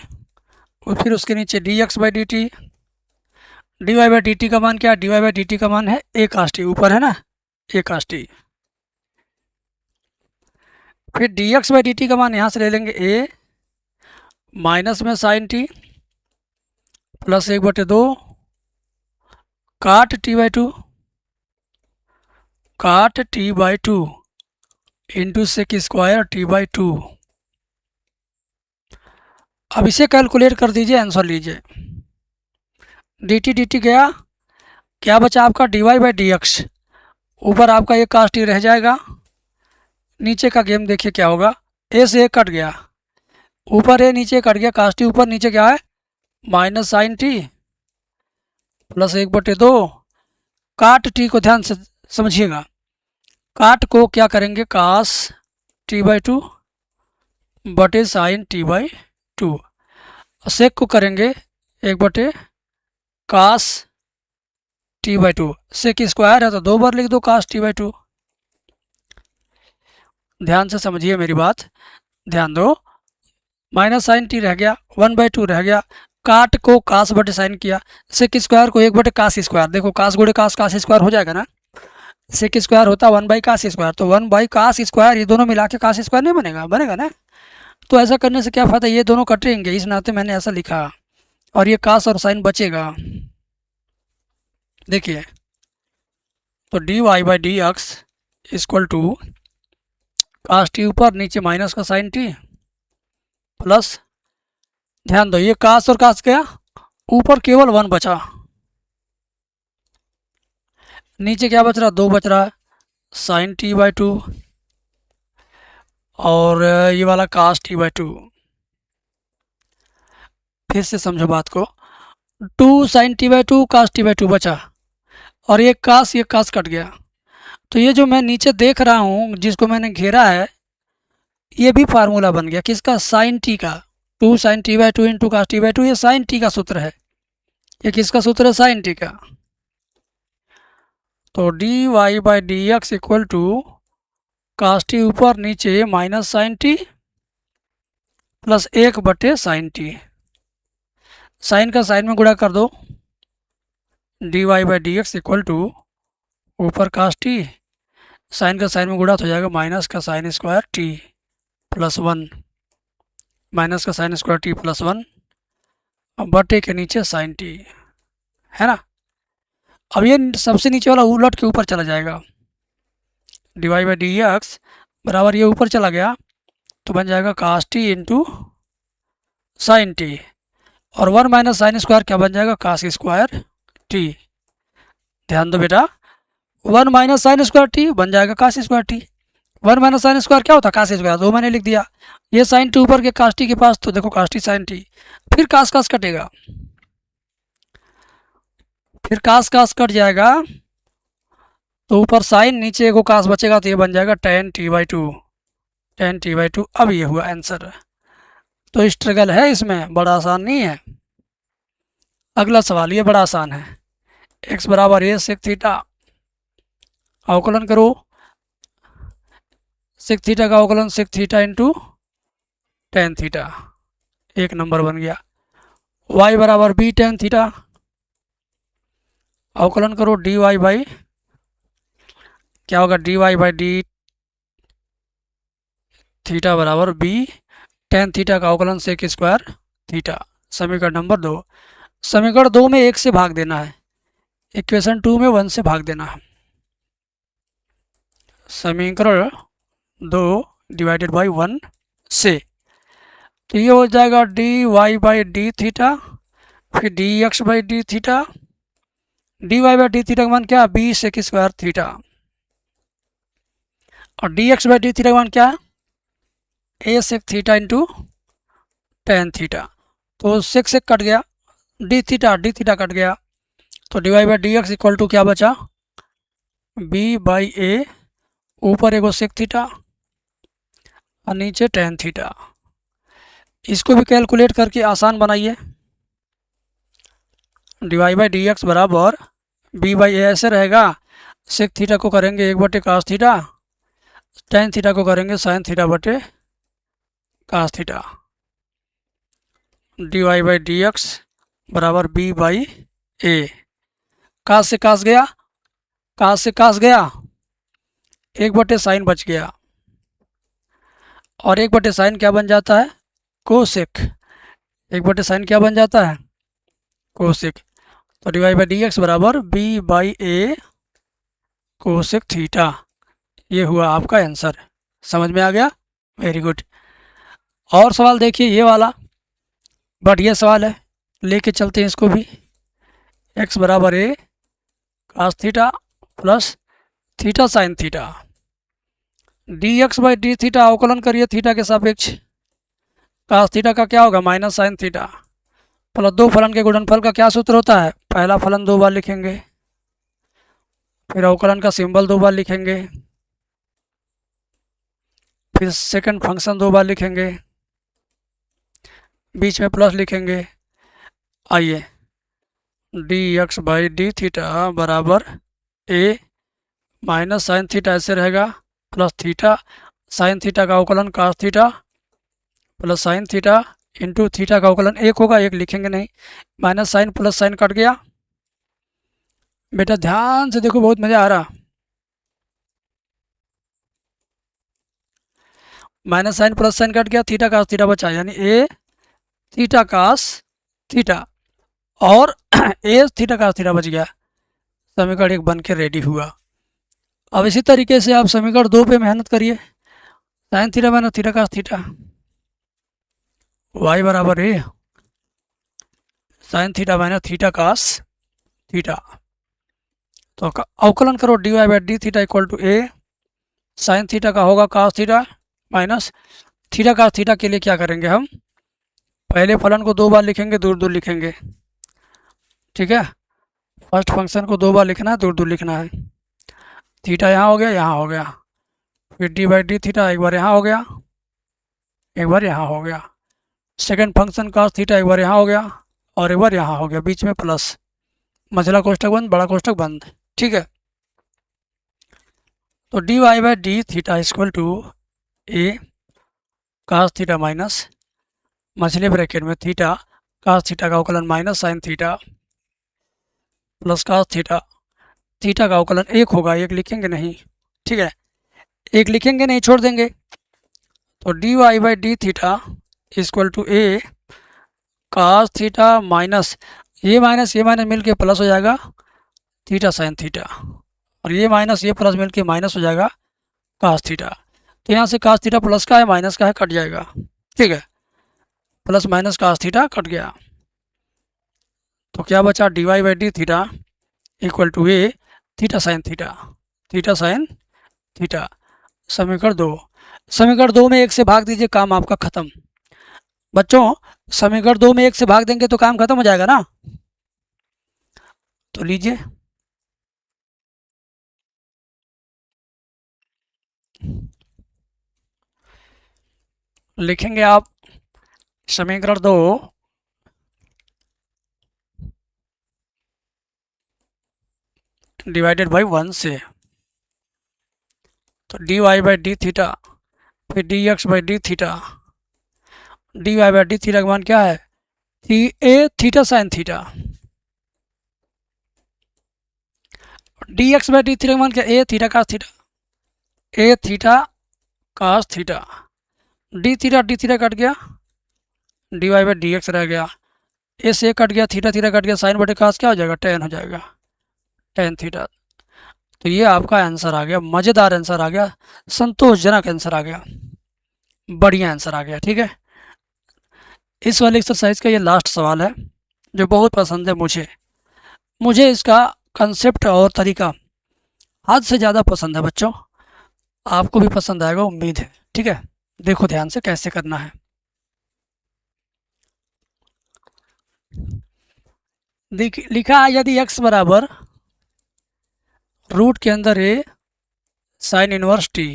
और फिर उसके नीचे D x by D t. D Y by D T का मान क्या है, d Y by D T का मान है ए कास टी, ऊपर है ना ए कास टी। फिर D x by D T का मान यहाँ से ले लेंगे ए माइनस में sine T plus 1/2 cot t by two, cot t by two into sec square t by two. अब इसे कैलकुलेट कर दीजिए, आंसर लीजिए। डी टी गया, क्या बचा आपका d Y by D x. ऊपर आपका एक कास टी रह जाएगा, नीचे का गेम देखिए क्या होगा। ए से ए कट गया, ऊपर ए नीचे कट गया, कास टी ऊपर, नीचे क्या है minus sine T plus 1/2 cot T को ध्यान से समझिएगा। काट को क्या करेंगे कास टी बाई टू बटे sine T by two. Sec को करेंगे 1/, cos T by two. Sec square है तो 2 बार लिख दो कास टी बाई टू। ध्यान से समझिए मेरी बात, ध्यान दो। माइनस साइन टी रह गया, 1/2 रह गया, काट को कास बटे साइन किया, सेक स्क्वायर को 1/, कास स्क्वायर। देखो कास गुड़े कास, कास स्क्वायर हो जाएगा ना। सेक स्क्वायर होता 1 कास स्क्वायर, तो 1 कास स्क्वायर, ये दोनों मिला के कास स्क्वायर नहीं बनेगा, बनेगा ना। तो ऐसा करने से क्या फ़ायदा, ये दोनों कटेंगे, इस नाते मैंने ऐसा लिखा और ये कास और साइन बचेगा। देखिए तो D Y by D x equal to cos t ऊपर, नीचे माइनस का साइन टी प्लस, ध्यान दो ये कास और कास गया, ऊपर केवल 1 बचा, नीचे क्या बच रहा 2 बच रहा है साइन टी बाई टू और ये वाला कास टी बाई टू। फिर से समझो बात को, 2 sine T by two cos T by two बचा और ये कास कट गया। तो ये जो मैं नीचे देख रहा हूँ जिसको मैंने घेरा है, ये भी फार्मूला बन गया किसका, साइन टी का। 2 sine T by two into cos T by two, ये साइन टी का सूत्र है। ये किसका सूत्र है, साइन टी का। तो D Y by D x equal to cos t ऊपर, नीचे minus sine T plus 1/, sine t. Sine का साइन में गुणा कर दो, d Y by D x equal to ऊपर कास टी, साइन का साइन में गुणा तो हो जाएगा माइनस का sine square t plus 1, minus का साइन स्क्वायर टी प्लस 1 बटे के नीचे साइन टी, है ना। अब ये सबसे नीचे वाला उलट के ऊपर चला जाएगा, D Y by D x बराबर ये ऊपर चला गया तो बन जाएगा cos t into sine t, और 1 माइनस साइन स्क्वायर क्या बन जाएगा, कास स्क्वायर टी। ध्यान दो बेटा, 1 माइनस साइन स्क्वायर टी बन जाएगा cos square t. 1 minus sine square क्या होता है, कास स्क्वायर, 2 मैंने लिख दिया। ये साइन टी ऊपर के कास टी के पास, तो देखो कास टी साइन टी, फिर कास कास कटेगा, फिर कास कास कट जाएगा तो ऊपर साइन, नीचे एगो कास बचेगा, तो ये बन जाएगा ten T by to, ten T by two. अब ये हुआ आंसर। तो स्ट्रगल है इसमें, बड़ा आसान नहीं है। अगला सवाल ये बड़ा आसान है, एक्स बराबर ए सेक थीटा, अवकलन करो, सेक थीटा का अवकलन sec theta into tan theta, 1 number बन गया। y बराबर बी टेन थीटा, अवकलन करो डी वाई बाई, क्या होगा d Y by D theta बराबर बी टेन थीटा का अवकलन सेक स्क्वायर थीटा। समीकरण नंबर 2। समीकरण 2 में 1 से भाग देना है, इक्वेशन 2 में 1 से भाग देना है। समीकरण 2 डिवाइडेड बाई 1 से, तो ये हो जाएगा D Y by D theta, फिर D x by D theta, D Y by D theta का मान क्या है, बी सेक स्क्वायर थीटा, और D x by D theta का मान क्या है, A sec theta into tan theta. तो सेक सेक कट गया, डी थीटा कट गया, तो D Y by D x equal to क्या बचा, बी बाई ए, ऊपर एगो सेक थीटा और नीचे टेन थीटा। इसको भी कैलकुलेट करके आसान बनाइए। डिवाई बाई डी एक्स बराबर बी बाई ए ऐसे रहेगा, सेक थीटा को करेंगे 1/cos थीटा, टेन थीटा को करेंगे साइन थीटा बटे cos theta. D Y by D x बराबर बी बाई ए, कास से कास गया, कास से कास गया, 1/साइन बच गया, और 1/साइन क्या बन जाता है, कोसेक। 1/साइन क्या बन जाता है, कोसेक। तो डिवाई बाई डी एक्स बराबर B by a cosec theta. ये हुआ आपका आंसर। समझ में आ गया, वेरी गुड। और सवाल देखिए ये वाला, बढ़िया सवाल है, लेके चलते हैं इसको भी। एक्स बराबर A cos theta plus theta sine theta, D x by D theta अवकलन करिए थीटा के सापेक्ष। कास थीटा का क्या होगा, माइनस साइन थीटा, प्लस दो फलन के गुणनफल का क्या सूत्र होता है, पहला फलन 2 बार लिखेंगे, फिर अवकलन का सिंबल 2 बार लिखेंगे, फिर सेकंड फंक्शन 2 बार लिखेंगे, बीच में प्लस लिखेंगे। आइए, D x by D theta बराबर ए माइनस साइन थीटा ऐसे रहेगा, प्लस थीटा साइन थीटा का अवकलन cos theta plus sine theta into theta का अवकलन 1 होगा, 1 लिखेंगे नहीं, minus sine plus sine cut गया। बेटा ध्यान से देखो, बहुत मज़ा आ रहा। Minus sine plus sine cut गया, थीटा कास थीटा बचा, यानी ए थीटा कास थीटा और ए थीटा कास थीटा बच गया। समीकरण 1 बन के रेडी हुआ। अब इसी तरीके से आप समीकरण 2 पे मेहनत करिए। Sine theta minus theta cos theta, Y बराबर A sine theta minus theta cos theta. तो अवकलन करो, D Y by D theta equal to A sine theta का होगा cos theta minus theta cos theta के लिए क्या करेंगे हम, पहले फलन को 2 बार लिखेंगे, दूर दूर लिखेंगे। ठीक है, फर्स्ट फंक्शन को 2 बार लिखना है, दूर दूर लिखना है। थीटा यहाँ हो गया, यहाँ हो गया, फिर डी बाई डी थीटा एक बार यहाँ हो गया, एक बार यहाँ हो गया, सेकंड फंक्शन कास थीटा एक बार यहाँ हो गया और एक बार यहाँ हो गया, बीच में प्लस, मझला कोष्ठक बंद, बड़ा कोष्ठक बंद। ठीक है, तो D Y by D theta equal to a cos theta minus मछली ब्रैकेट में थीटा कास थीटा का अवकलन minus sine theta plus cos theta, theta का अवकलन 1 होगा, 1 लिखेंगे नहीं। ठीक है, 1 लिखेंगे नहीं, छोड़ देंगे। तो D Y by D theta equal to a cos theta minus ये माइनस मिल के प्लस हो जाएगा थीटा साइन थीटा, और ये प्लस मिल के माइनस हो जाएगा कास थीटा। तो यहाँ से कास थीटा प्लस का है माइनस का है, कट जाएगा। ठीक है, plus minus cos theta cut गया, तो क्या बचा, d Y by D theta equal to a theta sine theta, theta sine theta. समीकरण 2, समीकरण 2 में 1 से भाग दीजिए, काम आपका खत्म। बच्चों समीकरण 2 में 1 से भाग देंगे तो काम खत्म हो जाएगा ना। तो लीजिए, लिखेंगे आप समीकरण 2 डिवाइडेड बाई 1 से, तो D Y by D theta फिर D x by D theta, D Y by D theta का मान क्या है, A theta sine theta, D x by D theta का मान क्या, A theta cos theta, A theta cos theta, D theta cut गया, D Y by D X रह गया, ए से कट गया, थीटा थीटा कट गया, साइन बटे कास क्या हो जाएगा, टेन हो जाएगा, टेन थीटा। तो ये आपका आंसर आ गया, मज़ेदार आंसर आ गया, संतोषजनक आंसर आ गया, बढ़िया आंसर आ गया। ठीक है, इस वाले एक्सरसाइज का ये लास्ट सवाल है जो बहुत पसंद है मुझे, मुझे इसका कंसेप्ट और तरीका हद से ज़्यादा पसंद है बच्चों, आपको भी पसंद आएगा उम्मीद है। ठीक है, देखो ध्यान से कैसे करना है। लिखा है यदि x बराबर रूट के अंदर ए साइन इनवर्स टी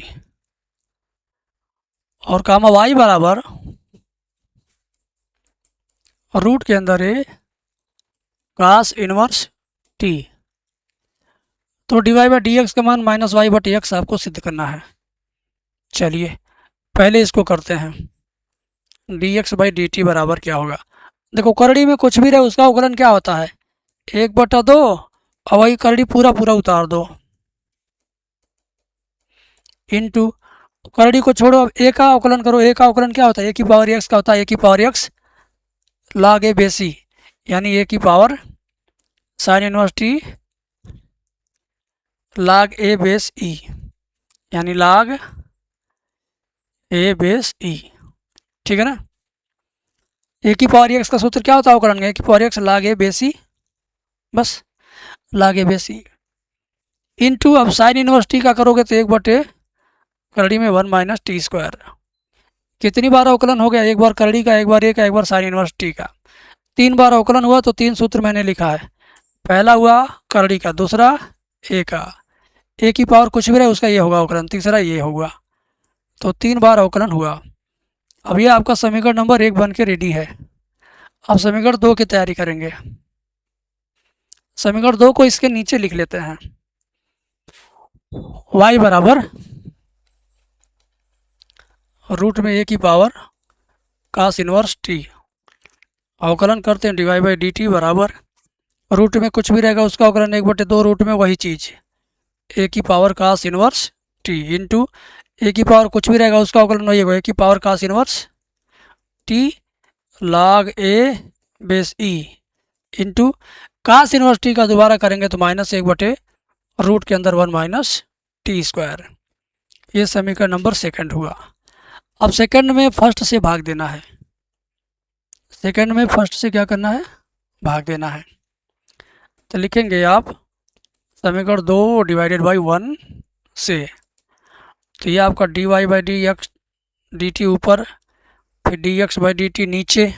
और कामा वाई बराबर रूट के अंदर ए कास इनवर्स टी। तो D Y by D x का मान माइनस वाई बटे एक्स आपको सिद्ध करना है। चलिए पहले इसको करते हैं। D x by D t बराबर क्या होगा। देखो करड़ी में कुछ भी रहे उसका अवकलन क्या होता है, 1/2 और वही करड़ी पूरा पूरा उतार दो इनटू करड़ी को छोड़ो, अब ए का अवकलन करो। ए का अवकलन क्या होता है, ए की पावर एक्स का होता है। ए की power x log A base ई, यानी ए की power sine inverse T log A base ई, यानी log ए बेस ई। ठीक है ना। ए की पावर एक्स का सूत्र क्या होता है अवकलन का, ए की power x log A base ई, बस log A base E into अब साइन इनवर्स टी का करोगे तो 1/, करड़ी में 1 माइनस टी स्क्वायर। कितनी बार अवकलन हो गया, एक बार करड़ी का, एक बार ए का, एक बार साइन इनवर्स टी का। 3 बार अवकलन हुआ तो 3 सूत्र मैंने लिखा है। पहला हुआ करड़ी का, दूसरा ए का, ए की पावर कुछ भी रहे उसका ये होगा अवकलन, तीसरा ये होगा। तो 3 बार अवकलन हुआ। अब ये आपका समीकरण नंबर 1 बन के रेडी है। अब समीकरण 2 की तैयारी करेंगे। समीकरण 2 को इसके नीचे लिख लेते हैं। y बराबर रूट में ए की पावर कास इनवर्स टी, अवकलन करते हैं डिवाइड बाई डी टी बराबर रूट में कुछ भी रहेगा उसका अवकलन 1/2, रूट में वही चीज़ ए की power cos inverse t into ए की पावर कुछ भी रहेगा उसका अवकलन वही होगा, ए की power cos inverse T log A base E into cos inverse T का दोबारा करेंगे तो -1/, रूट के अंदर 1 माइनस टी स्क्वायर। ये समीकरण नंबर 2 हुआ। अब सेकंड में फर्स्ट से भाग देना है। सेकंड में फर्स्ट से क्या करना है, भाग देना है। तो लिखेंगे आप समीकरण 2 डिवाइडेड बाई 1 से, तो ये आपका d Y by D x d t ऊपर, फिर D x by D t नीचे,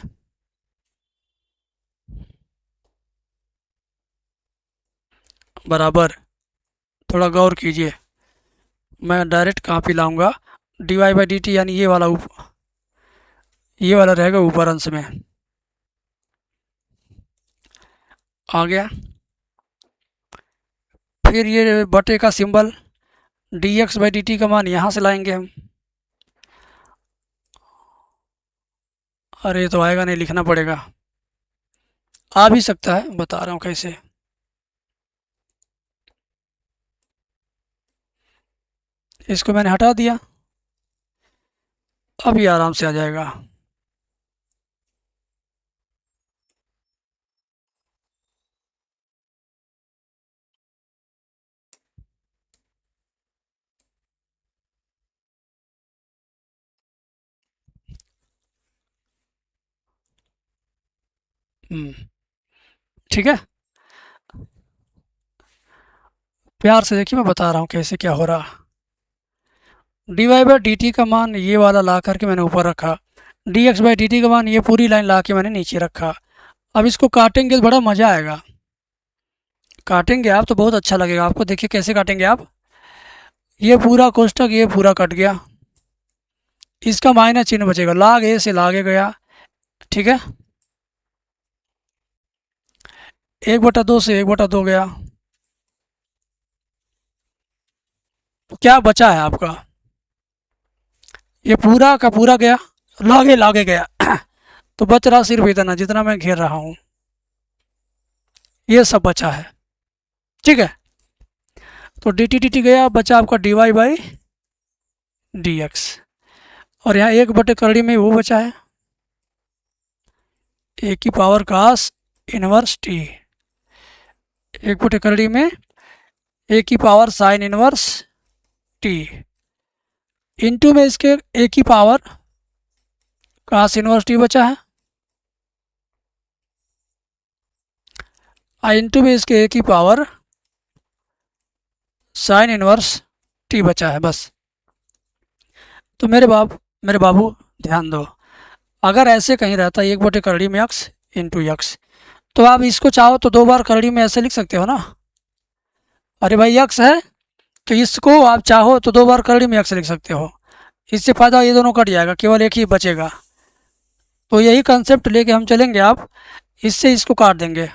बराबर, थोड़ा गौर कीजिए, मैं डायरेक्ट कहाँ पे लाऊंगा, d Y by D t यानी ये वाला ये वाला रहेगा ऊपर अंश में आ गया। फिर ये बटे का symbol, D x by D T का मान यहाँ से लाएंगे हम। अरे तो आएगा नहीं, लिखना पड़ेगा। आ भी सकता है, बता रहा हूँ कैसे। इसको मैंने हटा दिया, अब ये आराम से आ जाएगा। ठीक है, प्यार से देखिए, मैं बता रहा हूँ कैसे क्या हो रहा। D Y by D T का मान ये वाला ला करके मैंने ऊपर रखा, d x by D T का मान ये पूरी लाइन ला के मैंने नीचे रखा। अब इसको काटेंगे तो बड़ा मज़ा आएगा। काटेंगे आप तो बहुत अच्छा लगेगा आपको। देखिए कैसे काटेंगे आप, ये पूरा कोष्टक ये पूरा कट गया, इसका माइनस चिन्ह बचेगा, log ए से log ए गया। ठीक है, 1/2 से 1/2 गया। तो क्या बचा है आपका, ये पूरा का पूरा गया, log ए गया तो बच रहा सिर्फ इतना जितना मैं घेर रहा हूँ, ये सब बचा है। ठीक है, तो डी टी गया, बचा आपका d Y by D x, और यहाँ 1/करड़ी में वो बचा है ए की पावर कास इनवर्स टी, 1/करड़ी में ए की power sine inverse t into में इसके ए की पावर कास इनवर्स टी बचा है, इंटू में इसके ए की पावर साइन इनवर्स टी बचा है, बस। तो मेरे बाबू ध्यान दो, अगर ऐसे कहीं रहता 1/करड़ी में एक्स इंटू एक्स, तो आप इसको चाहो तो 2 बार करड़ी में ऐसे लिख सकते हो ना, अरे भाई यक्स है तो इसको आप चाहो तो 2 बार करड़ी में यक्स लिख सकते हो। इससे फ़ायदा ये दोनों कट जाएगा, केवल एक ही बचेगा। तो यही कंसेप्ट लेके हम चलेंगे, आप इससे इसको काट देंगे।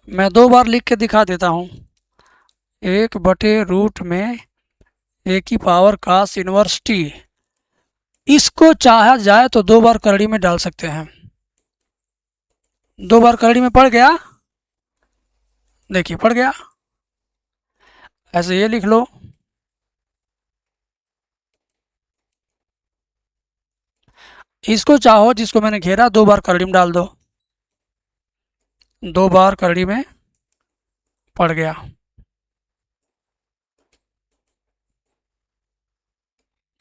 मैं 2 बार लिख के दिखा देता हूँ। 1/रूट में ए की पावर कास इनवर्स टी, इसको चाहा जाए तो 2 बार करड़ी में डाल सकते हैं। 2 बार करड़ी में पड़ गया, देखिए पड़ गया। ऐसे ये लिख लो, इसको चाहो जिसको मैंने घेरा 2 बार करड़ी में डाल दो, 2 बार करड़ी में पड़ गया।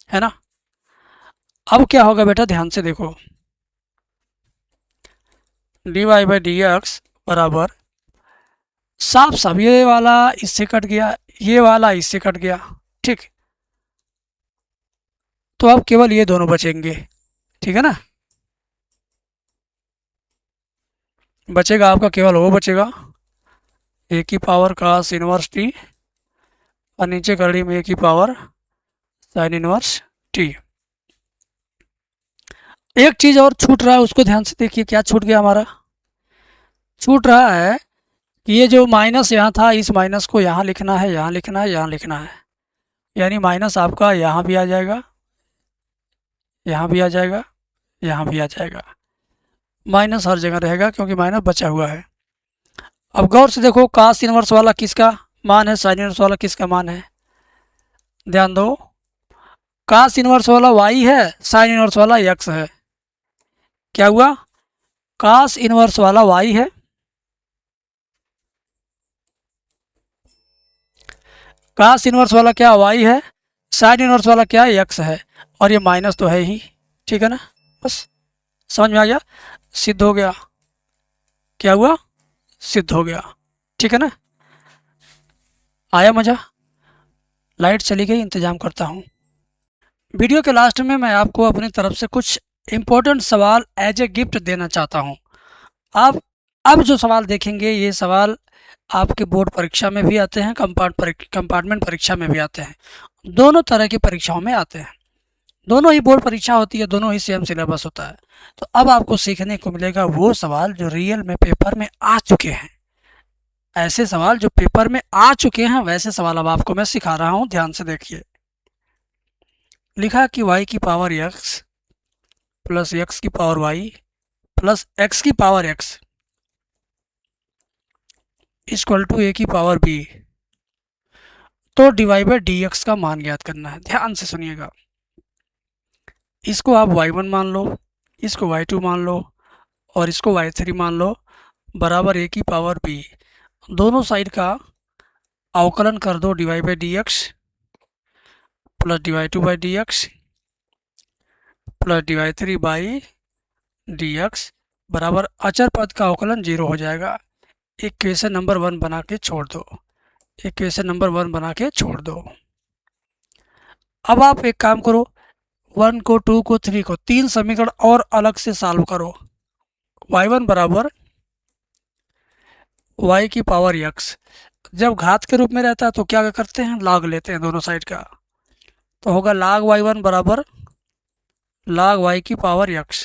है ना। अब क्या होगा बेटा, ध्यान से देखो, d Y by D x बराबर साफ साफ ये वाला इससे कट गया, ये वाला इससे कट गया, ठीक। तो अब केवल ये दोनों बचेंगे, ठीक है ना। बचेगा आपका केवल वो बचेगा, ए की पावर कास इनवर्स टी, और नीचे करड़ी में ए की पावर साइन इनवर्स टी। एक चीज और छूट रहा है, उसको ध्यान से देखिए, क्या छूट गया हमारा। छूट रहा है कि ये जो माइनस यहाँ था, इस माइनस को यहाँ लिखना है, यहाँ लिखना है, यहाँ लिखना है। यानी माइनस आपका यहाँ भी आ जाएगा, यहाँ भी आ जाएगा, यहाँ भी आ जाएगा। माइनस हर जगह रहेगा क्योंकि माइनस बचा हुआ है। अब गौर से देखो, कास इनवर्स वाला किसका मान है, साइन इनवर्स वाला किसका मान है। ध्यान दो, कास इनवर्स वाला वाई है, साइन इनवर्स वाला एक्स है। क्या हुआ, कास इनवर्स वाला वाई है, कास इनवर्स वाला क्या वाई है, साइन इनवर्स वाला क्या एक्स है, और ये माइनस तो है ही, ठीक है ना। बस समझ में आ गया, सिद्ध हो गया। क्या हुआ, सिद्ध हो गया, ठीक है ना। आया मजा। लाइट चली गई, इंतजाम करता हूँ। वीडियो के लास्ट में मैं आपको अपनी तरफ से कुछ इम्पोर्टेंट सवाल एज ए गिफ्ट देना चाहता हूँ। आप अब जो सवाल देखेंगे, ये सवाल आपके बोर्ड परीक्षा में भी आते हैं, कंपार्टमेंट परीक्षा में भी आते हैं, दोनों तरह की परीक्षाओं में आते हैं। दोनों ही बोर्ड परीक्षा होती है, दोनों ही सेम सिलेबस होता है। तो अब आपको सीखने को मिलेगा वो सवाल जो रियल में पेपर में आ चुके हैं। ऐसे सवाल जो पेपर में आ चुके हैं, वैसे सवाल अब आपको मैं सिखा रहा हूँ, ध्यान से देखिए। लिखा कि y की पावर x प्लस x की पावर y प्लस x की power x equal to a की पावर b। तो डिवाइड बाई डी एक्स का मान ज्ञात करना है। ध्यान से सुनिएगा, इसको आप y1 मान लो, इसको y2 मान लो, और इसको y3 मान लो, बराबर a की पावर b। दोनों साइड का अवकलन कर दो, divide by D x plus divide two by D x plus divide 3 by D x बराबर अचर पद का अवकलन 0 हो जाएगा। इक्वेशन नंबर 1 बना के छोड़ दो, इक्वेशन नंबर 1 बना के छोड़ दो। अब आप एक काम करो, 1 को 2 को 3 को, 3 समीकरण और अलग से सॉल्व करो। y1 बराबर y की पावर x, जब घात के रूप में रहता है तो क्या करते हैं, log लेते हैं दोनों साइड का। तो होगा log y1 बराबर log y की पावर x।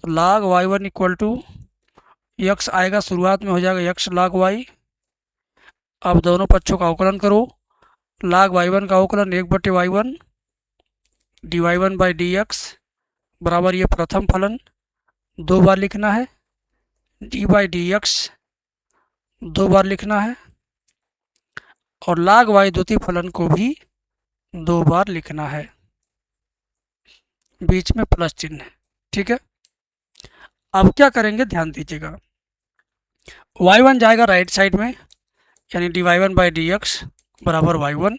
तो log y1 equal to x आएगा, शुरुआत में हो जाएगा x log y। अब दोनों पक्षों का अवकलन करो, log y1 का अवकलन 1/y1 dy1 by D x बराबर ये प्रथम फलन 2 बार लिखना है, डी बाई डी एक्स 2 बार लिखना है, और log y द्वितीय फलन को भी 2 बार लिखना है, बीच में प्लस चिन्ह है, ठीक है। अब क्या करेंगे, ध्यान दीजिएगा, y1 जाएगा राइट साइड में, यानी dy1 बाई डी एक्स बराबर y1,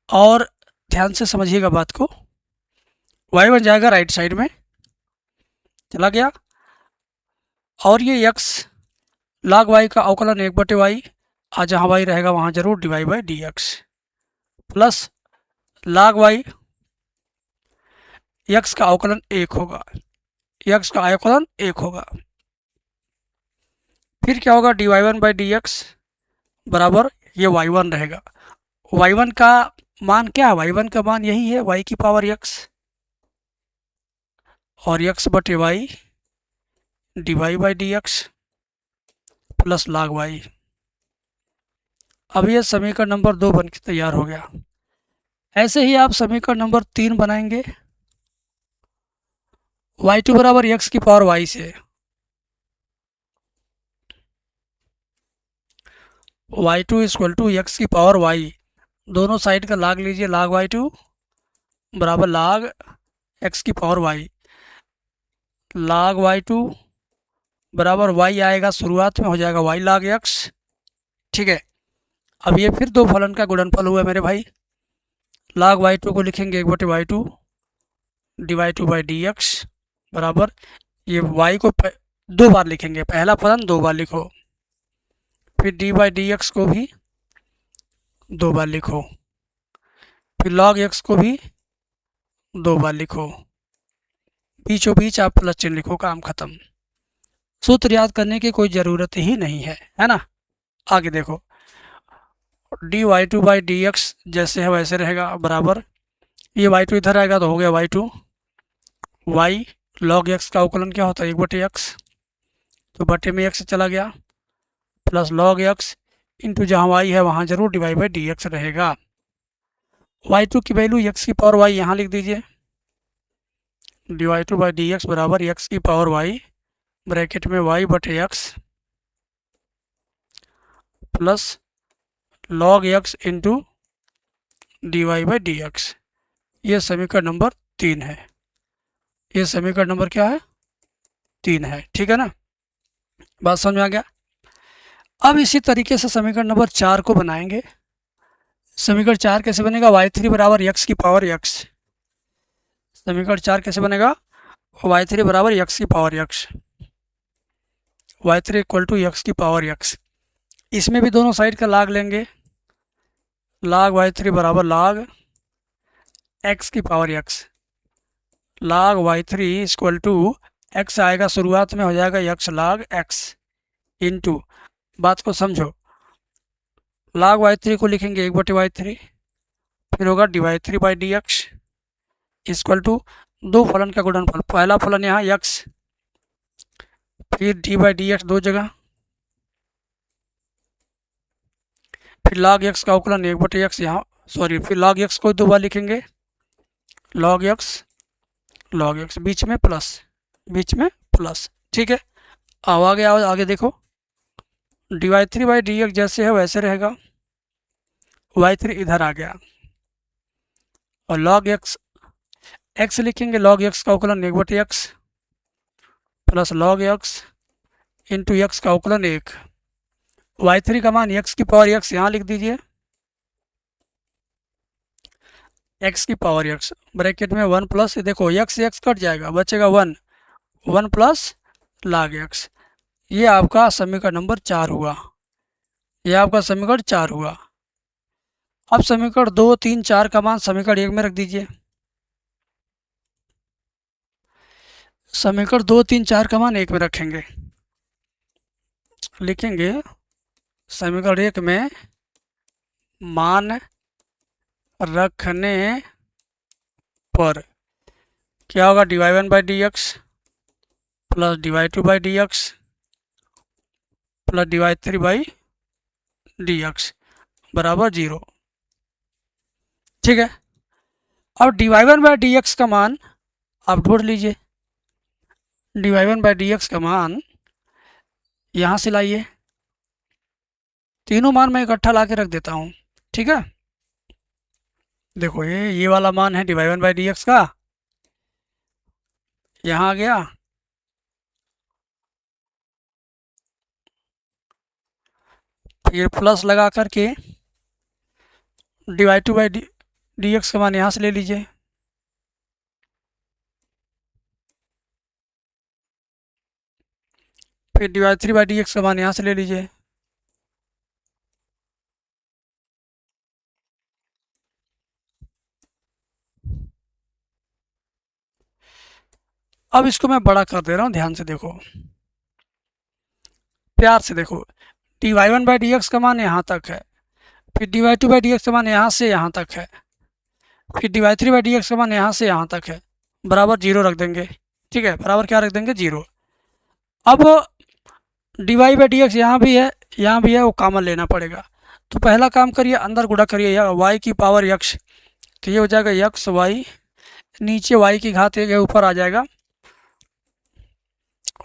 और ध्यान से समझिएगा बात को, y1 जाएगा राइट साइड में, चला गया, और ये x log y का अवकलन 1/y, जहाँ y रहेगा वहाँ जरूर divide by D x plus log y, x का अवकलन 1 होगा, x का अवकलन 1 होगा। फिर क्या होगा, d y one by D x बराबर ये वाई वन रहेगा। वाई वन का मान क्या है, वाई वन का मान यही है वाई की पावर एक्स और एक्स बटे y d Y by D x plus log y. अब ये समीकरण नंबर 2 बन के तैयार हो गया। ऐसे ही आप समीकरण नंबर 3 बनाएंगे वाई टू बराबर एक्स की पावर वाई से, y two equal to x की पावर वाई, दोनों साइड का log लीजिए, log वाई टू बराबर log एक्स की power y, log y two बराबर वाई आएगा शुरुआत में हो जाएगा वाई log एक्स। ठीक है, अब ये फिर दो फलन का गुणनफल हुआ मेरे भाई, log वाई टू को लिखेंगे 1 बटे y two d y two by D x बराबर ये वाई को दो बार लिखेंगे, पहला फलन दो बार लिखो, फिर डी बाई डी एक्स को भी दो बार लिखो, फिर log एक्स को भी दो बार लिखो, बीचों बीच आप प्लस चिन्ह लिखो, काम खत्म। सूत्र याद करने की कोई ज़रूरत ही नहीं है ना। आगे देखो, d y two by D x जैसे है वैसे रहेगा बराबर, ये वाई टू इधर आएगा तो हो गया y two, y log x का अवकलन क्या होता है 1 बटे एक्स, तो बटे में एक्स चला गया, प्लस log एक्स इंटू जहाँ वाई है वहाँ जरूर डिवाइड बाई डी एक्स रहेगा। वाई टू की वैल्यू एक्स की पावर वाई यहाँ लिख दीजिए, d y two by D x बराबर एक्स की पावर वाई ब्रैकेट में वाई बटे x plus log x into d Y by D x. ये समीकरण नंबर 3 है, ये समीकरण नंबर क्या है 3 है, ठीक है ना, बात समझ में आ गया। अब इसी तरीके से समीकरण नंबर 4 को बनाएंगे। समीकरण 4 कैसे बनेगा, वाई थ्री बराबर एक्स की पावर एक्स, समीकरण 4 कैसे बनेगा, वाई थ्री बराबर एक्स की power x, y three equal to x की पावर एक्स। इसमें भी दोनों साइड का log लेंगे, log वाई थ्री बराबर log एक्स की power x, log y three equal to x आएगा शुरुआत में हो जाएगा एक्स log एक्स इंटू, बात को समझो, log वाई थ्री को लिखेंगे 1 बटे वाई थ्री, फिर होगा d y three by D x equal to दो फलन का गुणनफल, पहला फलन यहाँ एक्स फिर डी बाई डी एक्स दो जगह, फिर log एक्स का अवकलन 1 बटे एक्स यहाँ, सॉरी फिर log एक्स को दो बार लिखेंगे, log एक्स बीच में प्लस, ठीक है। अब आगे देखो, d y three by D x जैसे है वैसे रहेगा, वाई थ्री इधर आ गया और log एक्स लिखेंगे, log एक्स का अवकलन 1 बटे x plus log x into x का अवकलन 1, वाई थ्री का मान एक्स की पावर एक्स यहाँ लिख दीजिए, एक्स की पावर एक्स ब्रैकेट में 1 प्लस, देखो एक्स कट जाएगा बचेगा 1 प्लस log एक्स। ये आपका समीकरण नंबर 4 हुआ, ये आपका समीकरण 4 हुआ। अब समीकरण 2, 3, 4 का मान समीकरण 1 में रख दीजिए, समीकरण 2, 3, 4 का मान 1 में रखेंगे, लिखेंगे समीकरण 1 में मान रखने पर क्या होगा, d y one by D x plus d y two by D x plus d y three by D x बराबर 0, ठीक है। अब d y one by D x का मान आप ढूंढ लीजिए, d y one by D x का मान यहाँ से लाइए, तीनों मान मैं इकट्ठा ला के रख देता हूँ, ठीक है। देखो ये वाला मान है d y one by D x का, यहाँ आ गया, फिर प्लस लगा करके d y two by D x का मान यहाँ से ले लीजिए, फिर d y three by D x का मान यहाँ से ले लीजिए, अब इसको मैं बड़ा कर दे रहा हूँ, ध्यान से देखो, प्यार से देखो, d y one by D x का मान यहाँ तक है, फिर d y two by D x का मान यहाँ से यहाँ तक है, फिर d y three by D x का मान यहाँ से यहाँ तक है, बराबर जीरो रख देंगे। ठीक है, बराबर क्या रख देंगे, जीरो। अब d Y by D x यहाँ भी है, यहाँ भी है, वो कॉमन लेना पड़ेगा। तो पहला काम करिए, अंदर गुणा करिए या वाई की पावर यक्स, तो ये हो जाएगा यक्स वाई, नीचे वाई की घात एक है, ऊपर आ जाएगा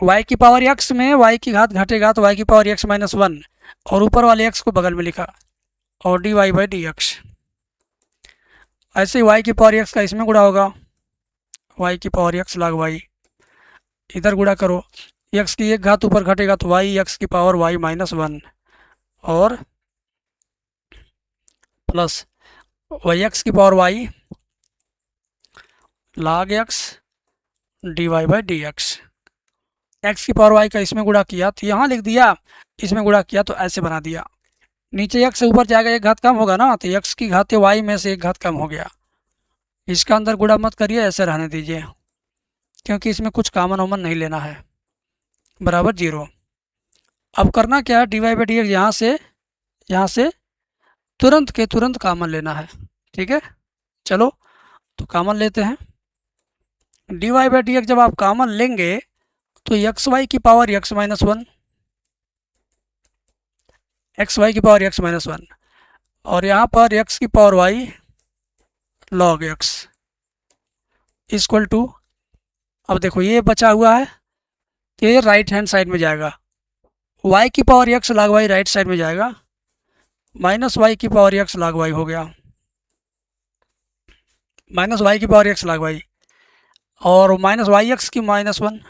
वाई की पावर यक्स में वाई की घात घटेगा तो वाई की पावर यक्स माइनस वन, और ऊपर वाले एक्स को बगल में लिखा, और d Y by D x. ऐसे ही वाई की पावर एक्स का इसमें गुणा होगा, वाई की पावर एक्स लाग वाई, इधर गुणा करो, एक्स की एक घात ऊपर घटेगा तो वाई एक्स की पावर वाई माइनस वन, और प्लस वाई एक्स की power y log x d Y by D x. X की पावर वाई का इसमें गुणा किया तो यहाँ लिख दिया, इसमें गुणा किया तो ऐसे बना दिया। नीचे एक्स से ऊपर जाएगा, एक घात कम होगा ना, तो एक्स की घात वाई में से एक घात कम हो गया। इसका अंदर गुणा मत करिए, ऐसे रहने दीजिए, क्योंकि इसमें कुछ कॉमन वॉमन नहीं लेना है, बराबर जीरो। अब करना क्या है, d Y by D x यहाँ से तुरंत के तुरंत कॉमन लेना है। ठीक है, चलो तो कॉमन लेते हैं। D Y by D x जब आप कॉमन लेंगे तो एक्स वाई की power x minus one, x y की पावर एक्स माइनस वन, और यहाँ पर एक्स की power y log x equal to, अब देखो ये बचा हुआ है तो ये राइट हैंड साइड में जाएगा, वाई की power x log y right side में जाएगा, माइनस वाई की पावर एक्स लॉग वाई हो गया, माइनस वाई की पावर एक्स लॉग वाई, और माइनस वाई एक्स की minus one,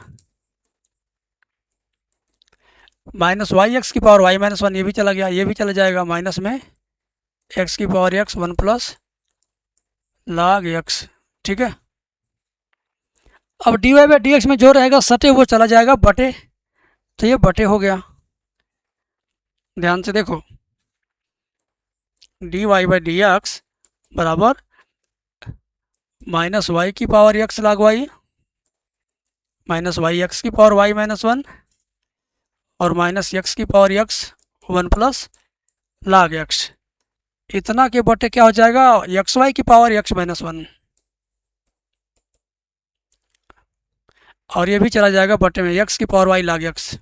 minus y x की पावर वाई माइनस वन, ये भी चला गया, ये भी चला जाएगा, माइनस में एक्स की power x one plus log x. ठीक है, अब d Y by D x में जो रहेगा सटे वो चला जाएगा बटे, तो ये बटे हो गया। ध्यान से देखो, d Y by D x बराबर माइनस वाई की power x log y minus y x की पावर वाई माइनस वन, और माइनस एक्स की power x one plus log x, इतना के बटे क्या हो जाएगा, एक्स वाई की पावर एक्स माइनस वन, और ये भी चला जाएगा बटे में एक्स की पावर वाई लॉग एक्स।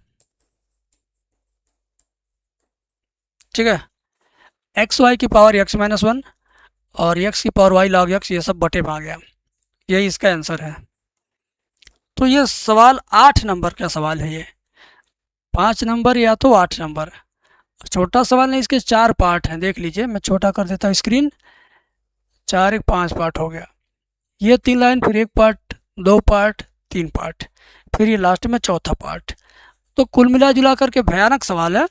ठीक है, एक्स वाई की पावर एक्स माइनस वन और एक्स की पावर वाई लॉग एक्स, ये सब बटे में आ गया, यही इसका आंसर है। तो ये सवाल 8 नंबर का सवाल है, ये 5 नंबर या तो 8 नंबर, छोटा सवाल नहीं, इसके 4 पार्ट हैं, देख लीजिए, मैं छोटा कर देता हूँ स्क्रीन, 4 एक 5 पार्ट हो गया, ये 3 लाइन, फिर 1 पार्ट, 2 पार्ट, 3 पार्ट, फिर ये लास्ट में चौथा पार्ट। तो कुल मिला जुला करके भयानक सवाल है,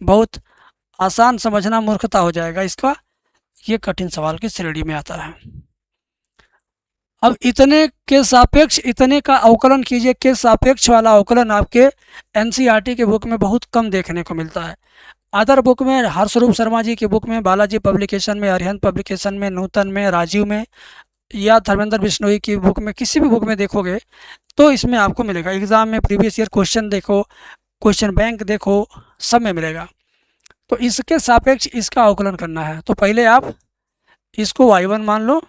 बहुत आसान समझना मूर्खता हो जाएगा इसका, ये कठिन सवाल की श्रेणी में आता है। अब इतने के सापेक्ष इतने का अवकलन कीजिए, के सापेक्ष वाला अवकलन आपके एनसीईआरटी के बुक में बहुत कम देखने को मिलता है। अदर बुक में, हर्षरूप शर्मा जी की बुक में, बालाजी पब्लिकेशन में, अरिहंत पब्लिकेशन में, नूतन में, राजीव में, या धर्मेंद्र बिश्नोई की बुक में, किसी भी बुक में देखोगे तो इसमें आपको मिलेगा। एग्ज़ाम में प्रीवियस ईयर क्वेश्चन देखो, क्वेश्चन बैंक देखो, सब में मिलेगा। तो इसके सापेक्ष इसका अवकलन करना है, तो पहले आप इसको y1 मान लो,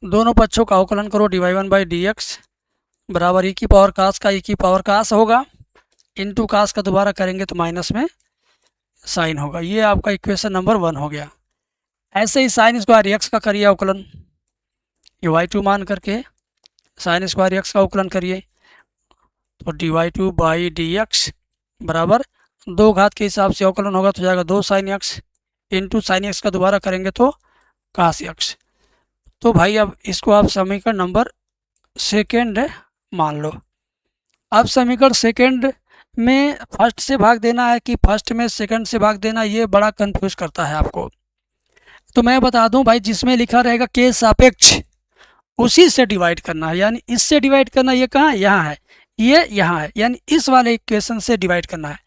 दोनों पक्षों का अवकलन करो, D y one by D x बराबर ई की पावर कास का ई की पावर कास होगा, इंटू कास का दोबारा करेंगे तो माइनस में साइन होगा, ये आपका इक्वेशन नंबर 1 हो गया। ऐसे ही साइन स्क्वायर एक्स का करिए अवकलन, ये y2 मान करके साइन स्क्वायर एक्स का अवकलन करिए, तो D y two by D x बराबर 2 घात के हिसाब से अवकलन होगा तो जाएगा 2 sine X, into sine x का दोबारा करेंगे तो कास एक्स। तो भाई अब इसको आप समीकरण नंबर सेकेंड मान लो। अब समीकरण सेकेंड में फर्स्ट से भाग देना है कि फर्स्ट में सेकंड से भाग देना, ये बड़ा कंफ्यूज करता है आपको। तो मैं बता दूं भाई, जिसमें लिखा रहेगा के सापेक्ष उसी से डिवाइड करना है, यानी इससे डिवाइड करना, ये कहाँ, यहाँ है, ये यहाँ है, यानी इस वाले इक्वेशन से डिवाइड करना है,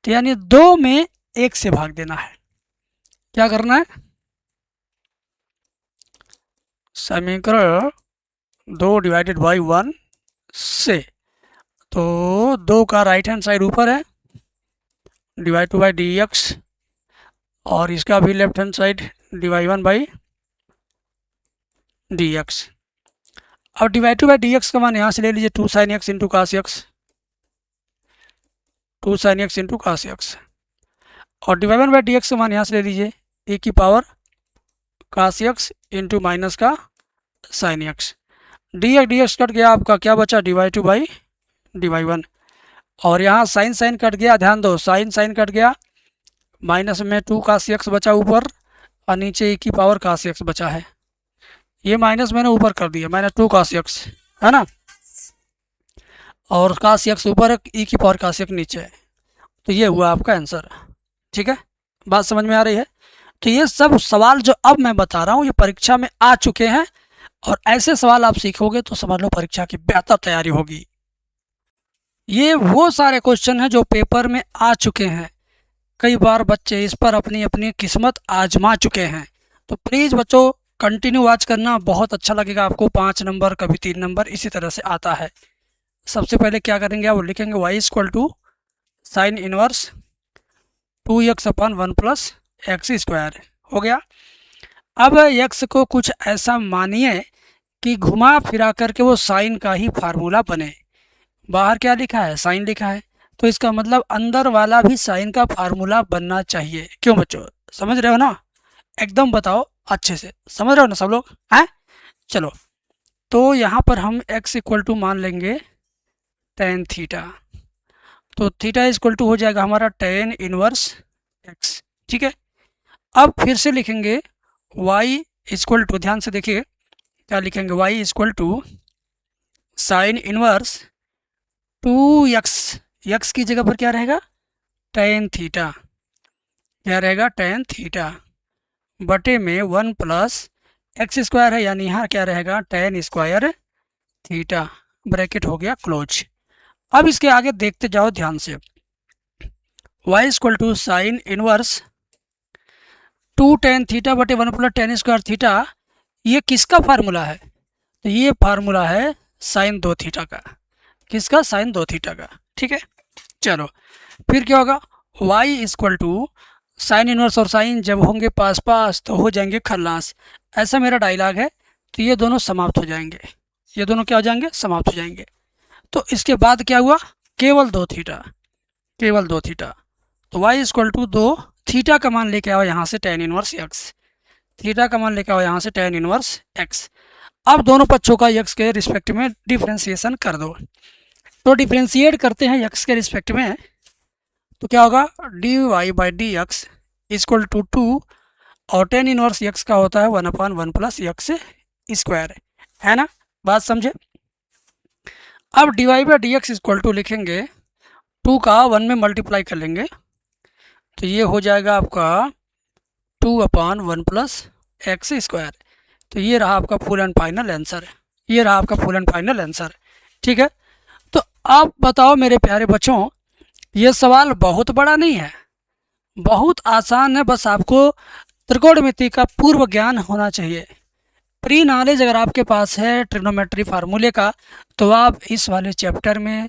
तो यानी 2 में 1 से भाग देना है। क्या करना है, समीकरण 2 डिवाइडेड बाई 1 से, तो 2 का राइट हैंड साइड ऊपर है, divide two by D x, और इसका भी left hand side divide 1 by D X. अब divide two by D x का मान यहाँ से ले लीजिए 2 sine X into cos X, 2 sine X into cos X, और डिवाइड 1 बाई डी एक्स का मान यहाँ से ले लीजिए e की power cos X into minus का sine X. D X cut गया, आपका क्या बचा, डिवाइड टू बाई डिवाइड 1, और यहाँ साइन साइन कट गया, ध्यान दो साइन साइन कट गया, माइनस में 2 कास एक्स बचा ऊपर, और नीचे e की पावर कास एक्स बचा है। ये माइनस मैंने ऊपर कर दिया, माइनस 2 कास एक्स है ना, और कास एक्स ऊपर है, e की पावर कास एक्स नीचे है। तो ये हुआ आपका आंसर। ठीक है, बात समझ में आ रही है। तो ये सब सवाल जो अब मैं बता रहा हूँ ये परीक्षा में आ चुके हैं, और ऐसे सवाल आप सीखोगे तो समझ लो परीक्षा की बेहतर तैयारी होगी। ये वो सारे क्वेश्चन हैं जो पेपर में आ चुके हैं, कई बार बच्चे इस पर अपनी अपनी किस्मत आजमा चुके हैं। तो प्लीज़ बच्चों कंटिन्यू वॉच करना, बहुत अच्छा लगेगा आपको। 5 नंबर कभी 3 नंबर इसी तरह से आता है। सबसे पहले क्या करेंगे, आप लिखेंगे y equal to sine inverse 2x upon 1 plus x square. हो गया। अब x को कुछ ऐसा मानिए कि घुमा फिरा करके वो साइन का ही फार्मूला बने। बाहर क्या लिखा है, साइन लिखा है, तो इसका मतलब अंदर वाला भी साइन का फार्मूला बनना चाहिए। क्यों बच्चों, समझ रहे हो ना, एकदम बताओ अच्छे से, समझ रहे हो ना सब लोग हैं। चलो, तो यहाँ पर हम x इक्वल टू मान लेंगे टेन थीटा, तो थीटा इक्वल टू हो जाएगा हमारा टेन इनवर्स x। ठीक है, अब फिर से लिखेंगे y इक्वल टू, ध्यान से देखिए क्या लिखेंगे, y equal to sine inverse 2x, x की जगह पर क्या रहेगा, टेन थीटा, क्या रहेगा, टेन थीटा बटे में 1 प्लस एक्स स्क्वायर है, यानी यहाँ क्या रहेगा, टेन स्क्वायर थीटा, ब्रैकेट हो गया क्लोज। अब इसके आगे देखते जाओ ध्यान से, y equal to sine inverse 2 tan theta बटे 1 प्लस टेन स्क्वायर थीटा, ये किसका फार्मूला है, तो ये फार्मूला है साइन 2 थीटा का। किसका, साइन 2 थीटा का। ठीक है, चलो फिर क्या होगा, y equal to sine inverse और साइन जब होंगे पास पास तो हो जाएंगे खल्लास, ऐसा मेरा डायलॉग है। तो ये दोनों समाप्त हो जाएंगे, ये दोनों क्या हो जाएंगे, समाप्त हो जाएंगे। तो इसके बाद क्या हुआ, केवल 2 थीटा, केवल 2 थीटा, तो y इक्वल टू 2 थीटा का मान लेके आओ यहाँ से टेन इनवर्स x, थीटा का मान लेके आओ यहाँ से टेन इनवर्स x। अब दोनों पक्षों का x के रिस्पेक्ट में डिफ्रेंसिएशन कर दो। तो डिफ्रेंशिएट करते हैं x के रिस्पेक्ट में, तो क्या होगा, d Y by D x equal to 2, और टेन इनवर्स x का होता है 1/1 प्लस एक्स स्क्वायर, है ना, बात समझे। अब d Y by D x equal to लिखेंगे 2 का 1 में मल्टीप्लाई कर लेंगे, तो ये हो जाएगा आपका 2/1 प्लस एक्स स्क्वायर। तो ये रहा आपका फुल एंड फाइनल आंसर, ये रहा आपका फुल एंड फाइनल आंसर। ठीक है, तो आप बताओ मेरे प्यारे बच्चों, ये सवाल बहुत बड़ा नहीं है, बहुत आसान है, बस आपको त्रिकोणमिति का पूर्व ज्ञान होना चाहिए। प्री नॉलेज अगर आपके पास है ट्रिग्नोमेट्री फार्मूले का, तो आप इस वाले चैप्टर में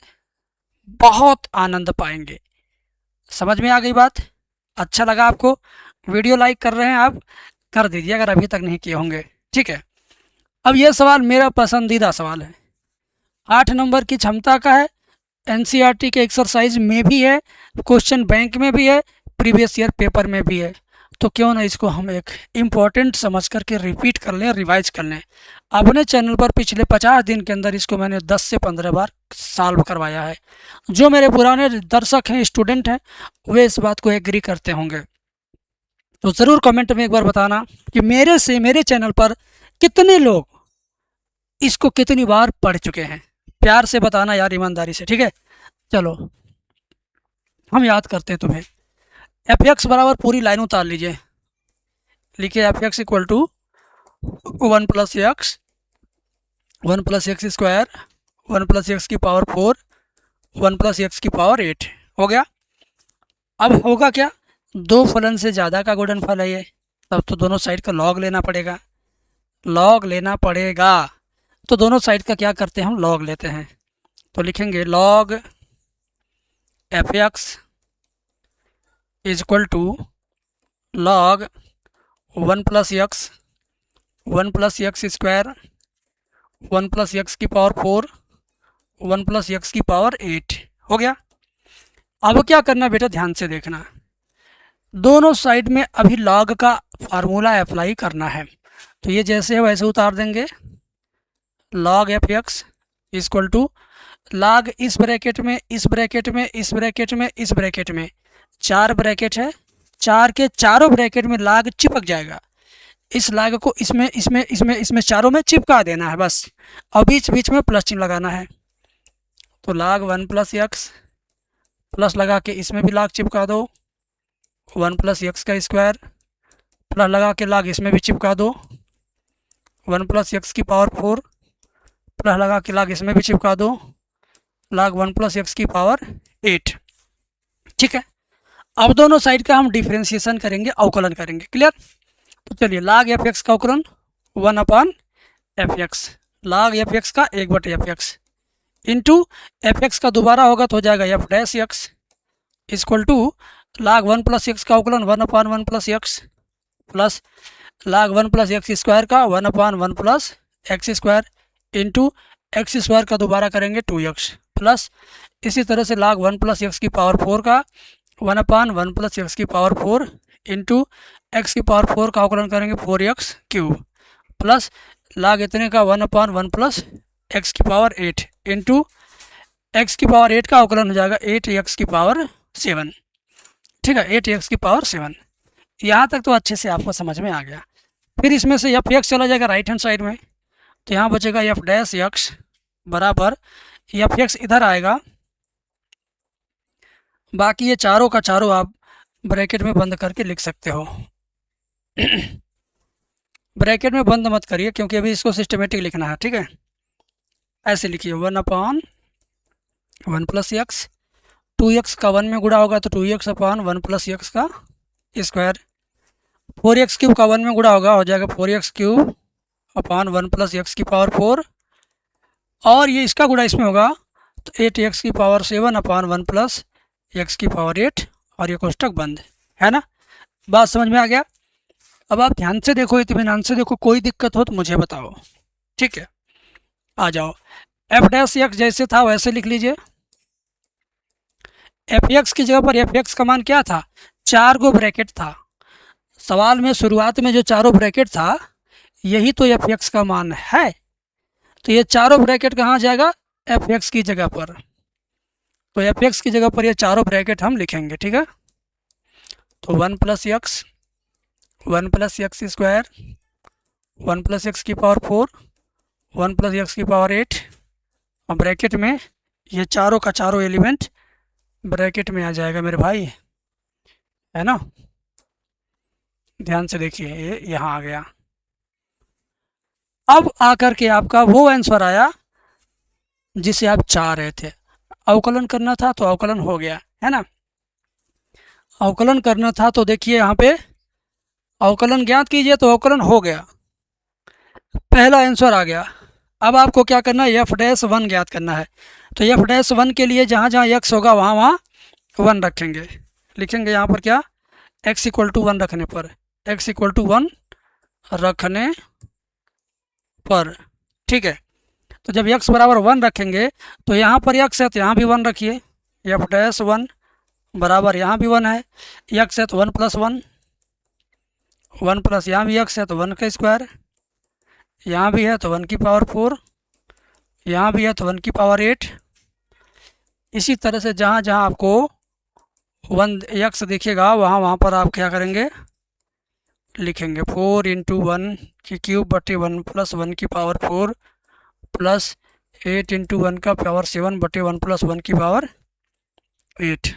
बहुत आनंद पाएंगे। समझ में आ गई बात, अच्छा लगा आपको, वीडियो लाइक कर रहे हैं आप, कर दीजिए अगर अभी तक नहीं किए होंगे। ठीक है, अब यह सवाल मेरा पसंदीदा सवाल है, 8 नंबर की क्षमता का है, एनसीईआरटी के एक्सरसाइज में भी है, क्वेश्चन बैंक में भी है, प्रीवियस ईयर पेपर में भी है। तो क्यों ना इसको हम एक इम्पॉर्टेंट समझ करके रिपीट कर लें, रिवाइज कर लें। अपने चैनल पर पिछले 50 दिन के अंदर इसको मैंने 10 से 15 बार सॉल्व करवाया है। जो मेरे पुराने दर्शक हैं, स्टूडेंट हैं, वे इस बात को एग्री करते होंगे। तो ज़रूर कमेंट में एक बार बताना कि मेरे चैनल पर कितने लोग इसको कितनी बार पढ़ चुके हैं। प्यार से बताना यार, ईमानदारी से, ठीक है। चलो हम याद करते हैं तुम्हें। एफ एक्स बराबर पूरी लाइन उतार लीजिए, लिखिए f x equal to 1 plus x, 1 plus x square, 1 plus x की पावर 4, 1 प्लस एक्स की पावर 8। हो गया। अब होगा क्या, दो फलन से ज़्यादा का गुणनफल है ये, तब तो दोनों साइड का लॉग लेना पड़ेगा, लॉग लेना पड़ेगा। तो दोनों साइड का क्या करते हैं हम, लॉग लेते हैं। तो लिखेंगे log f x is equal to log 1 + x square 1 + x की पावर 4 1 + x की पावर 8 हो गया। अब क्या करना बेटा, ध्यान से देखना, दोनों साइड में अभी log का फार्मूला अप्लाई करना है। तो ये जैसे है वैसे उतार देंगे, log f x equal to log इस ब्रैकेट में, इस ब्रैकेट में, इस ब्रैकेट में, इस ब्रैकेट में, 4 ब्रैकेट है, 4 के चारों ब्रैकेट में log चिपक जाएगा। इस log को इसमें इसमें इसमें इसमें चारों में चिपका देना है बस, और बीच बीच में प्लस चिन्ह लगाना है। तो log 1 + x प्लस लगा के इसमें भी log चिपका दो, 1 + x का स्क्वायर प्लस लगा के log इसमें भी चिपका दो, 1 + x की पावर 4 प्लस लगा के log इसमें भी चिपका दो, log 1 + x की पावर 8। ठीक है, अब दोनों साइड का हम डिफ्रेंशिएशन करेंगे, अवकलन करेंगे। क्लियर? तो चलिए, log एफ एक्स का अवकलन 1/f(x), log एफ एक्स का 1/f(x) इंटू एफ एक्स का दोबारा होगा तो हो जाएगा f' equal to log 1 + x का अवकलन 1/1 + x plus log 1 + x square का 1/1 + x square into x square का दोबारा करेंगे 2x प्लस इसी तरह से log 1 + x की पावर 4 का 1/1 + x की पावर 4 इंटू एक्स की पावर 4 का अवकलन करेंगे 4x³ प्लस log इतने का 1/1 + x की पावर 8 इंटू एक्स की पावर 8 का अवकलन हो जाएगा 8x की पावर 7। ठीक है, 8x की पावर 7। यहाँ तक तो अच्छे से आपको समझ में आ गया। फिर इसमें से एफ एक्स चला जाएगा राइट हैंड साइड में, तो यहाँ बचेगा f' बराबर एफ एक्स इधर आएगा, बाकी ये चारों का चारों आप ब्रैकेट में बंद करके लिख सकते हो। ब्रैकेट में बंद मत करिए क्योंकि अभी इसको सिस्टमेटिक लिखना है। ठीक है, ऐसे लिखिए 1/1 + x, 2x का 1 में गुणा होगा तो 2x/1 + x का स्क्वायर, 4x³ का 1 में गुणा होगा हो जाएगा 4x³/1 + x की पावर 4, और ये इसका गुणा इसमें होगा तो 8x की पावर 7/1 + x की पावर 8, और ये कोष्टक बंद है ना। बात समझ में आ गया? अब आप ध्यान से देखो, इत्मीनान से देखो, कोई दिक्कत हो तो मुझे बताओ। ठीक है, आ जाओ, f' जैसे था वैसे लिख लीजिए। एफ एक्स की जगह पर एफ एक्स का मान क्या था, 4 गो ब्रैकेट था। सवाल में शुरुआत में जो चारों ब्रैकेट था यही तो एफ एक्स का मान है, तो ये चारों ब्रैकेट कहाँ जाएगा, एफ एक्स की जगह पर। तो एफ एक्स की जगह पर ये चारों ब्रैकेट हम लिखेंगे। ठीक है, तो 1 + x 1 + x स्क्वायर 1 + x की पावर 4 1 + x की पावर 8, और ब्रैकेट में ये चारों का चारों एलिमेंट ब्रैकेट में आ जाएगा मेरे भाई, है ना। ध्यान से देखिए, ये यहाँ आ गया। अब आकर के आपका वो आंसर आया जिसे आप चाह रहे थे। अवकलन करना था तो अवकलन हो गया, है ना। अवकलन करना था तो देखिए यहाँ पे अवकलन ज्ञात कीजिए, तो अवकलन हो गया, पहला आंसर आ गया। अब आपको क्या करना है, f'1 ज्ञात करना है। तो f'1 के लिए जहाँ जहाँ x होगा वहाँ वहाँ 1 रखेंगे। लिखेंगे यहाँ पर क्या, x = 1 रखने पर, x = 1 रखने पर। ठीक है, तो जब x बराबर 1 रखेंगे तो यहाँ पर x है तो यहाँ भी 1 रखिए, f'1 बराबर यहाँ भी 1 है, x है तो 1 + 1 1 प्लस यहाँ भी x है तो 1 का स्क्वायर, यहाँ भी है तो 1 की पावर 4, यहाँ भी है तो 1 की पावर 8। इसी तरह से जहाँ जहाँ आपको 1 x दिखेगा वहाँ वहाँ पर आप क्या करेंगे, लिखेंगे 4 × 1 की क्यूब बटे 1 + 1 की पावर 4 प्लस 8 × 1 का पावर 7 बटे 1 + 1 की पावर 8,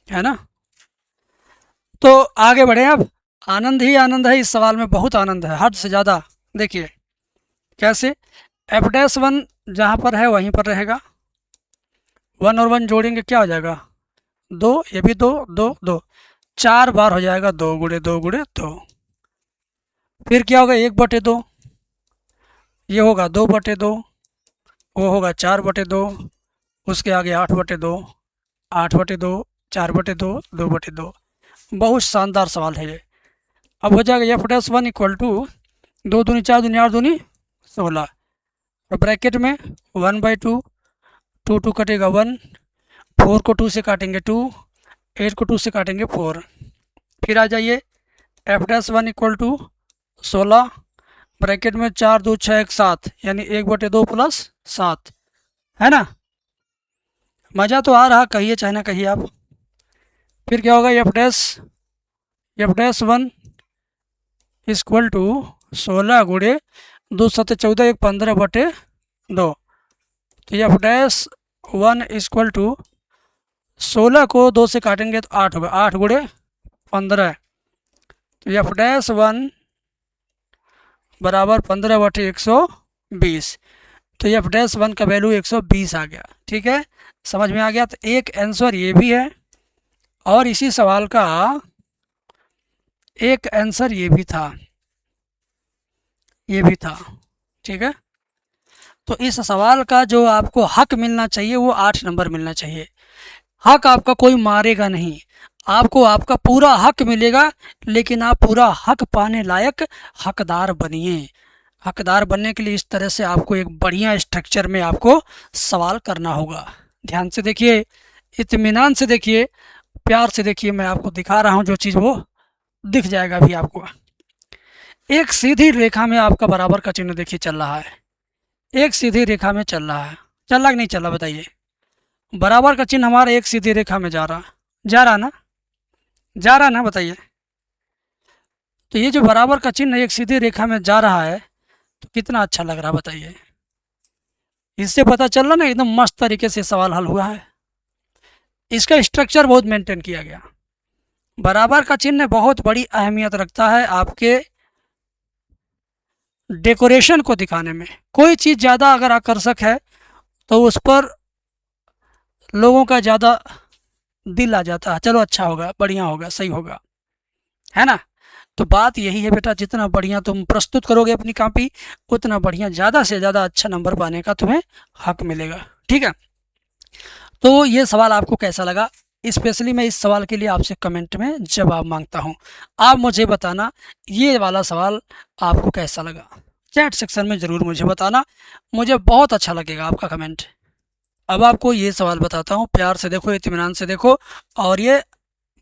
है ना। तो आगे बढ़े। अब आनंद ही आनंद है, इस सवाल में बहुत आनंद है, हद से ज़्यादा। देखिए कैसे, f'1 जहाँ पर है वहीं पर रहेगा, 1 और 1 जोड़ेंगे क्या हो जाएगा, 2, ये भी 2 2 2, 4 बार हो जाएगा 2 × 2 × 2। फिर क्या होगा, 1/2, ये होगा 2/2, वो होगा 4/2, उसके आगे 8/2, 8/2, 4/2, 2/2। बहुत शानदार सवाल है ये। अब हो जाएगा f'(1) इक्वल टू 2 दूनी 4 दूनी 8 दूनी 16, और ब्रैकेट में 1/2, 2 2 कटेगा 1, 4 को 2 से काटेंगे 2, 8 को 2 से काटेंगे 4। फिर आ जाइए f'(1) इक्वल टू 16, ब्रैकेट में 4 2 6 1 7, यानी 1/2 प्लस 7, है ना। मज़ा तो आ रहा, कहिए चाहे ना कहिए आप। फिर क्या होगा f'(1) इक्वल टू 16 गुणे 2 7 14, 1 15/2। तो f'(1) इक्वल टू 16 को 2 से काटेंगे तो 8 होगा, 8 गुणे 15। तो f'(1) बराबर 15/120। तो f'(1) का वैल्यू 120 आ गया। ठीक है, समझ में आ गया। तो एक आंसर ये भी है, और इसी सवाल का एक आंसर ये भी था, ये भी था। ठीक है, तो इस सवाल का जो आपको हक मिलना चाहिए वो 8 नंबर मिलना चाहिए। हक आपका कोई मारेगा नहीं, आपको आपका पूरा हक मिलेगा, लेकिन आप पूरा हक पाने लायक हकदार बनिए। हकदार बनने के लिए इस तरह से आपको एक बढ़िया स्ट्रक्चर में आपको सवाल करना होगा। ध्यान से देखिए, इत्मीनान से देखिए, प्यार से देखिए, मैं आपको दिखा रहा हूँ जो चीज़ वो दिख जाएगा अभी आपको। एक सीधी रेखा में आपका बराबर का चिन्ह देखिए चल रहा है, एक सीधी रेखा में चल रहा है, चल रहा कि नहीं चल रहा बताइए। बराबर का चिन्ह हमारा एक सीधी रेखा में जा रहा ना, जा रहा ना, बताइए। तो ये जो बराबर का चिन्ह एक सीधी रेखा में जा रहा है, तो कितना अच्छा लग रहा बताइए। इससे पता चल रहा ना एकदम मस्त तरीके से सवाल हल हुआ है। इसका स्ट्रक्चर बहुत मेंटेन किया गया। बराबर का चिन्ह बहुत बड़ी अहमियत रखता है आपके डेकोरेशन को दिखाने में। कोई चीज़ ज़्यादा अगर आकर्षक है तो उस पर लोगों का ज़्यादा दिल आ जाता है, चलो अच्छा होगा, बढ़िया होगा, सही होगा, है ना। तो बात यही है बेटा, जितना बढ़िया तुम प्रस्तुत करोगे अपनी कॉपी, उतना बढ़िया ज़्यादा से ज़्यादा अच्छा नंबर पाने का तुम्हें हक मिलेगा। ठीक है, तो ये सवाल आपको कैसा लगा, स्पेशली मैं इस सवाल के लिए आपसे कमेंट में जवाब मांगता हूँ। आप मुझे बताना ये वाला सवाल आपको कैसा लगा, चैट सेक्शन में ज़रूर मुझे बताना, मुझे बहुत अच्छा लगेगा आपका कमेंट। अब आपको ये सवाल बताता हूँ, प्यार से देखो, इत्मीनान से देखो, और ये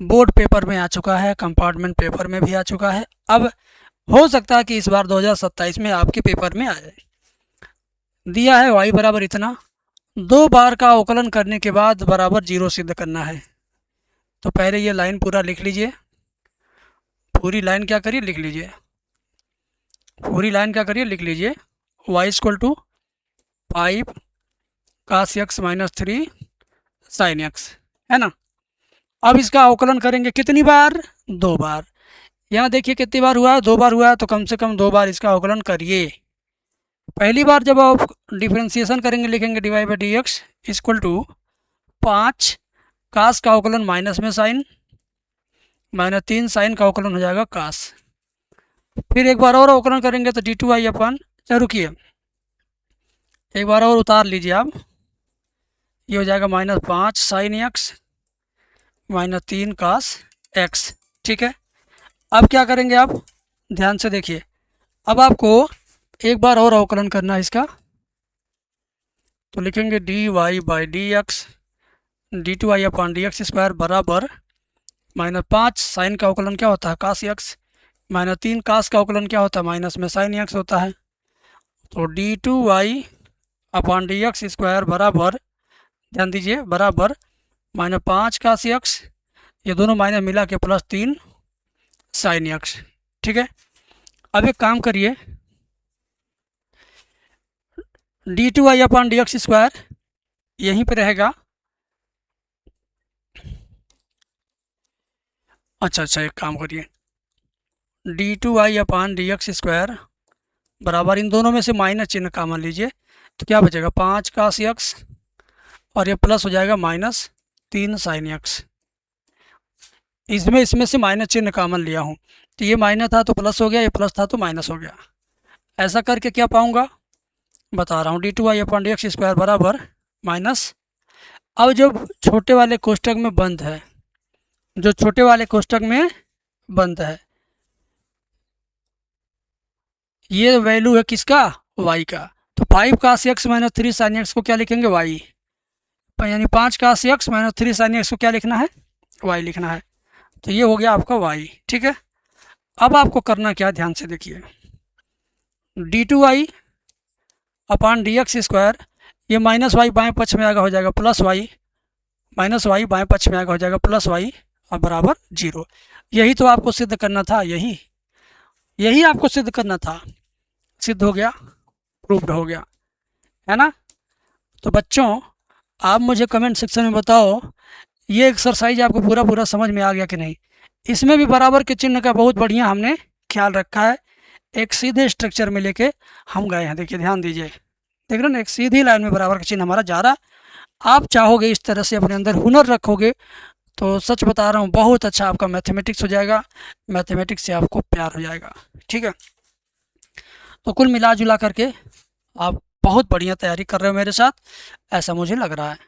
बोर्ड पेपर में आ चुका है, कंपार्टमेंट पेपर में भी आ चुका है। अब हो सकता है कि इस बार 2027 में आपके पेपर में आ जाए। दिया है y बराबर इतना, 2 बार का अवकलन करने के बाद बराबर 0 सिद्ध करना है। तो पहले ये लाइन पूरा लिख लीजिए, पूरी लाइन क्या करिए लिख लीजिए, पूरी लाइन क्या करिए लिख लीजिए, y equal to 5 cos x minus 3 sin x, है ना। अब इसका अवकलन करेंगे कितनी बार, 2 बार। यहाँ देखिए कितनी बार हुआ है, 2 बार हुआ है, तो कम से कम 2 बार इसका अवकलन करिए। पहली बार जब आप डिफ्रेंसिएशन करेंगे, लिखेंगे dy by D x equal to 5 cos का अवकलन माइनस में साइन, माइनस 3 साइन का अवकलन हो जाएगा कास। फिर एक बार और अवकलन करेंगे तो d2y अपन, रुकिए एक बार और उतार लीजिए आप, ये हो जाएगा -5 साइन एक्स माइनस 3 कास एक्स। ठीक है, अब क्या करेंगे आप, ध्यान से देखिए, अब आपको एक बार और अवकलन करना है इसका, तो लिखेंगे dy by D x d2y upon D x square बराबर -5 साइन का अवकलन क्या होता है कास एक्स, -3 कास का अवकलन क्या होता है माइनस में साइन एक्स होता है। तो d2y upon D x square बराबर, ध्यान दीजिए, बराबर -5 कास एक्स, ये दोनों माइनस मिला के +3 साइन एक्स। ठीक है, अब एक काम करिए, d2y upon D x square यहीं पे रहेगा। अच्छा, एक काम करिए, d2y upon D x square बराबर, इन दोनों में से माइनस चिन्ह कॉमन लीजिए, तो क्या बचेगा 5 कास एक्स, और ये प्लस हो जाएगा -3 साइन एक्स। इसमें से माइनस चिन्ह कॉमन लिया हूँ, तो ये माइनस था तो प्लस हो गया, ये प्लस था तो माइनस हो गया। ऐसा करके क्या पाऊँगा, बता रहा हूँ, d2y upon D x square बराबर माइनस, अब जो छोटे वाले कोष्टक में बंद है, जो छोटे वाले कोष्टक में बंद है, ये वैल्यू है किसका, y का। तो 5 का x माइनस 3 साइन एक्स को क्या लिखेंगे, y, यानी 5 का x माइनस 3 साइन एक्स को क्या लिखना है, y लिखना है। तो ये हो गया आपका y, ठीक है। अब आपको करना क्या, ध्यान से देखिए, d2y upon D x square, ये माइनस वाई बाएँ पक्ष में आएगा, हो जाएगा प्लस वाई, माइनस वाई बाएँ पक्ष में आएगा, हो जाएगा प्लस वाई, और बराबर 0। यही तो आपको सिद्ध करना था, यही आपको सिद्ध करना था, सिद्ध हो गया, प्रूव्ड हो गया, है ना। तो बच्चों आप मुझे कमेंट सेक्शन में बताओ, ये एक्सरसाइज आपको पूरा पूरा समझ में आ गया कि नहीं। इसमें भी बराबर के चिन्ह का बहुत बढ़िया हमने ख्याल रखा है, एक सीधे स्ट्रक्चर में लेके हम गए हैं। देखिए ध्यान दीजिए, देख रहे हो ना, एक सीधी लाइन में बराबर का चिन्ह हमारा जा रहा। आप चाहोगे इस तरह से अपने अंदर हुनर रखोगे तो सच बता रहा हूँ बहुत अच्छा आपका मैथमेटिक्स हो जाएगा, मैथमेटिक्स से आपको प्यार हो जाएगा, ठीक है। तो कुल मिला जुला करके आप बहुत बढ़िया तैयारी कर रहे हो मेरे साथ, ऐसा मुझे लग रहा है।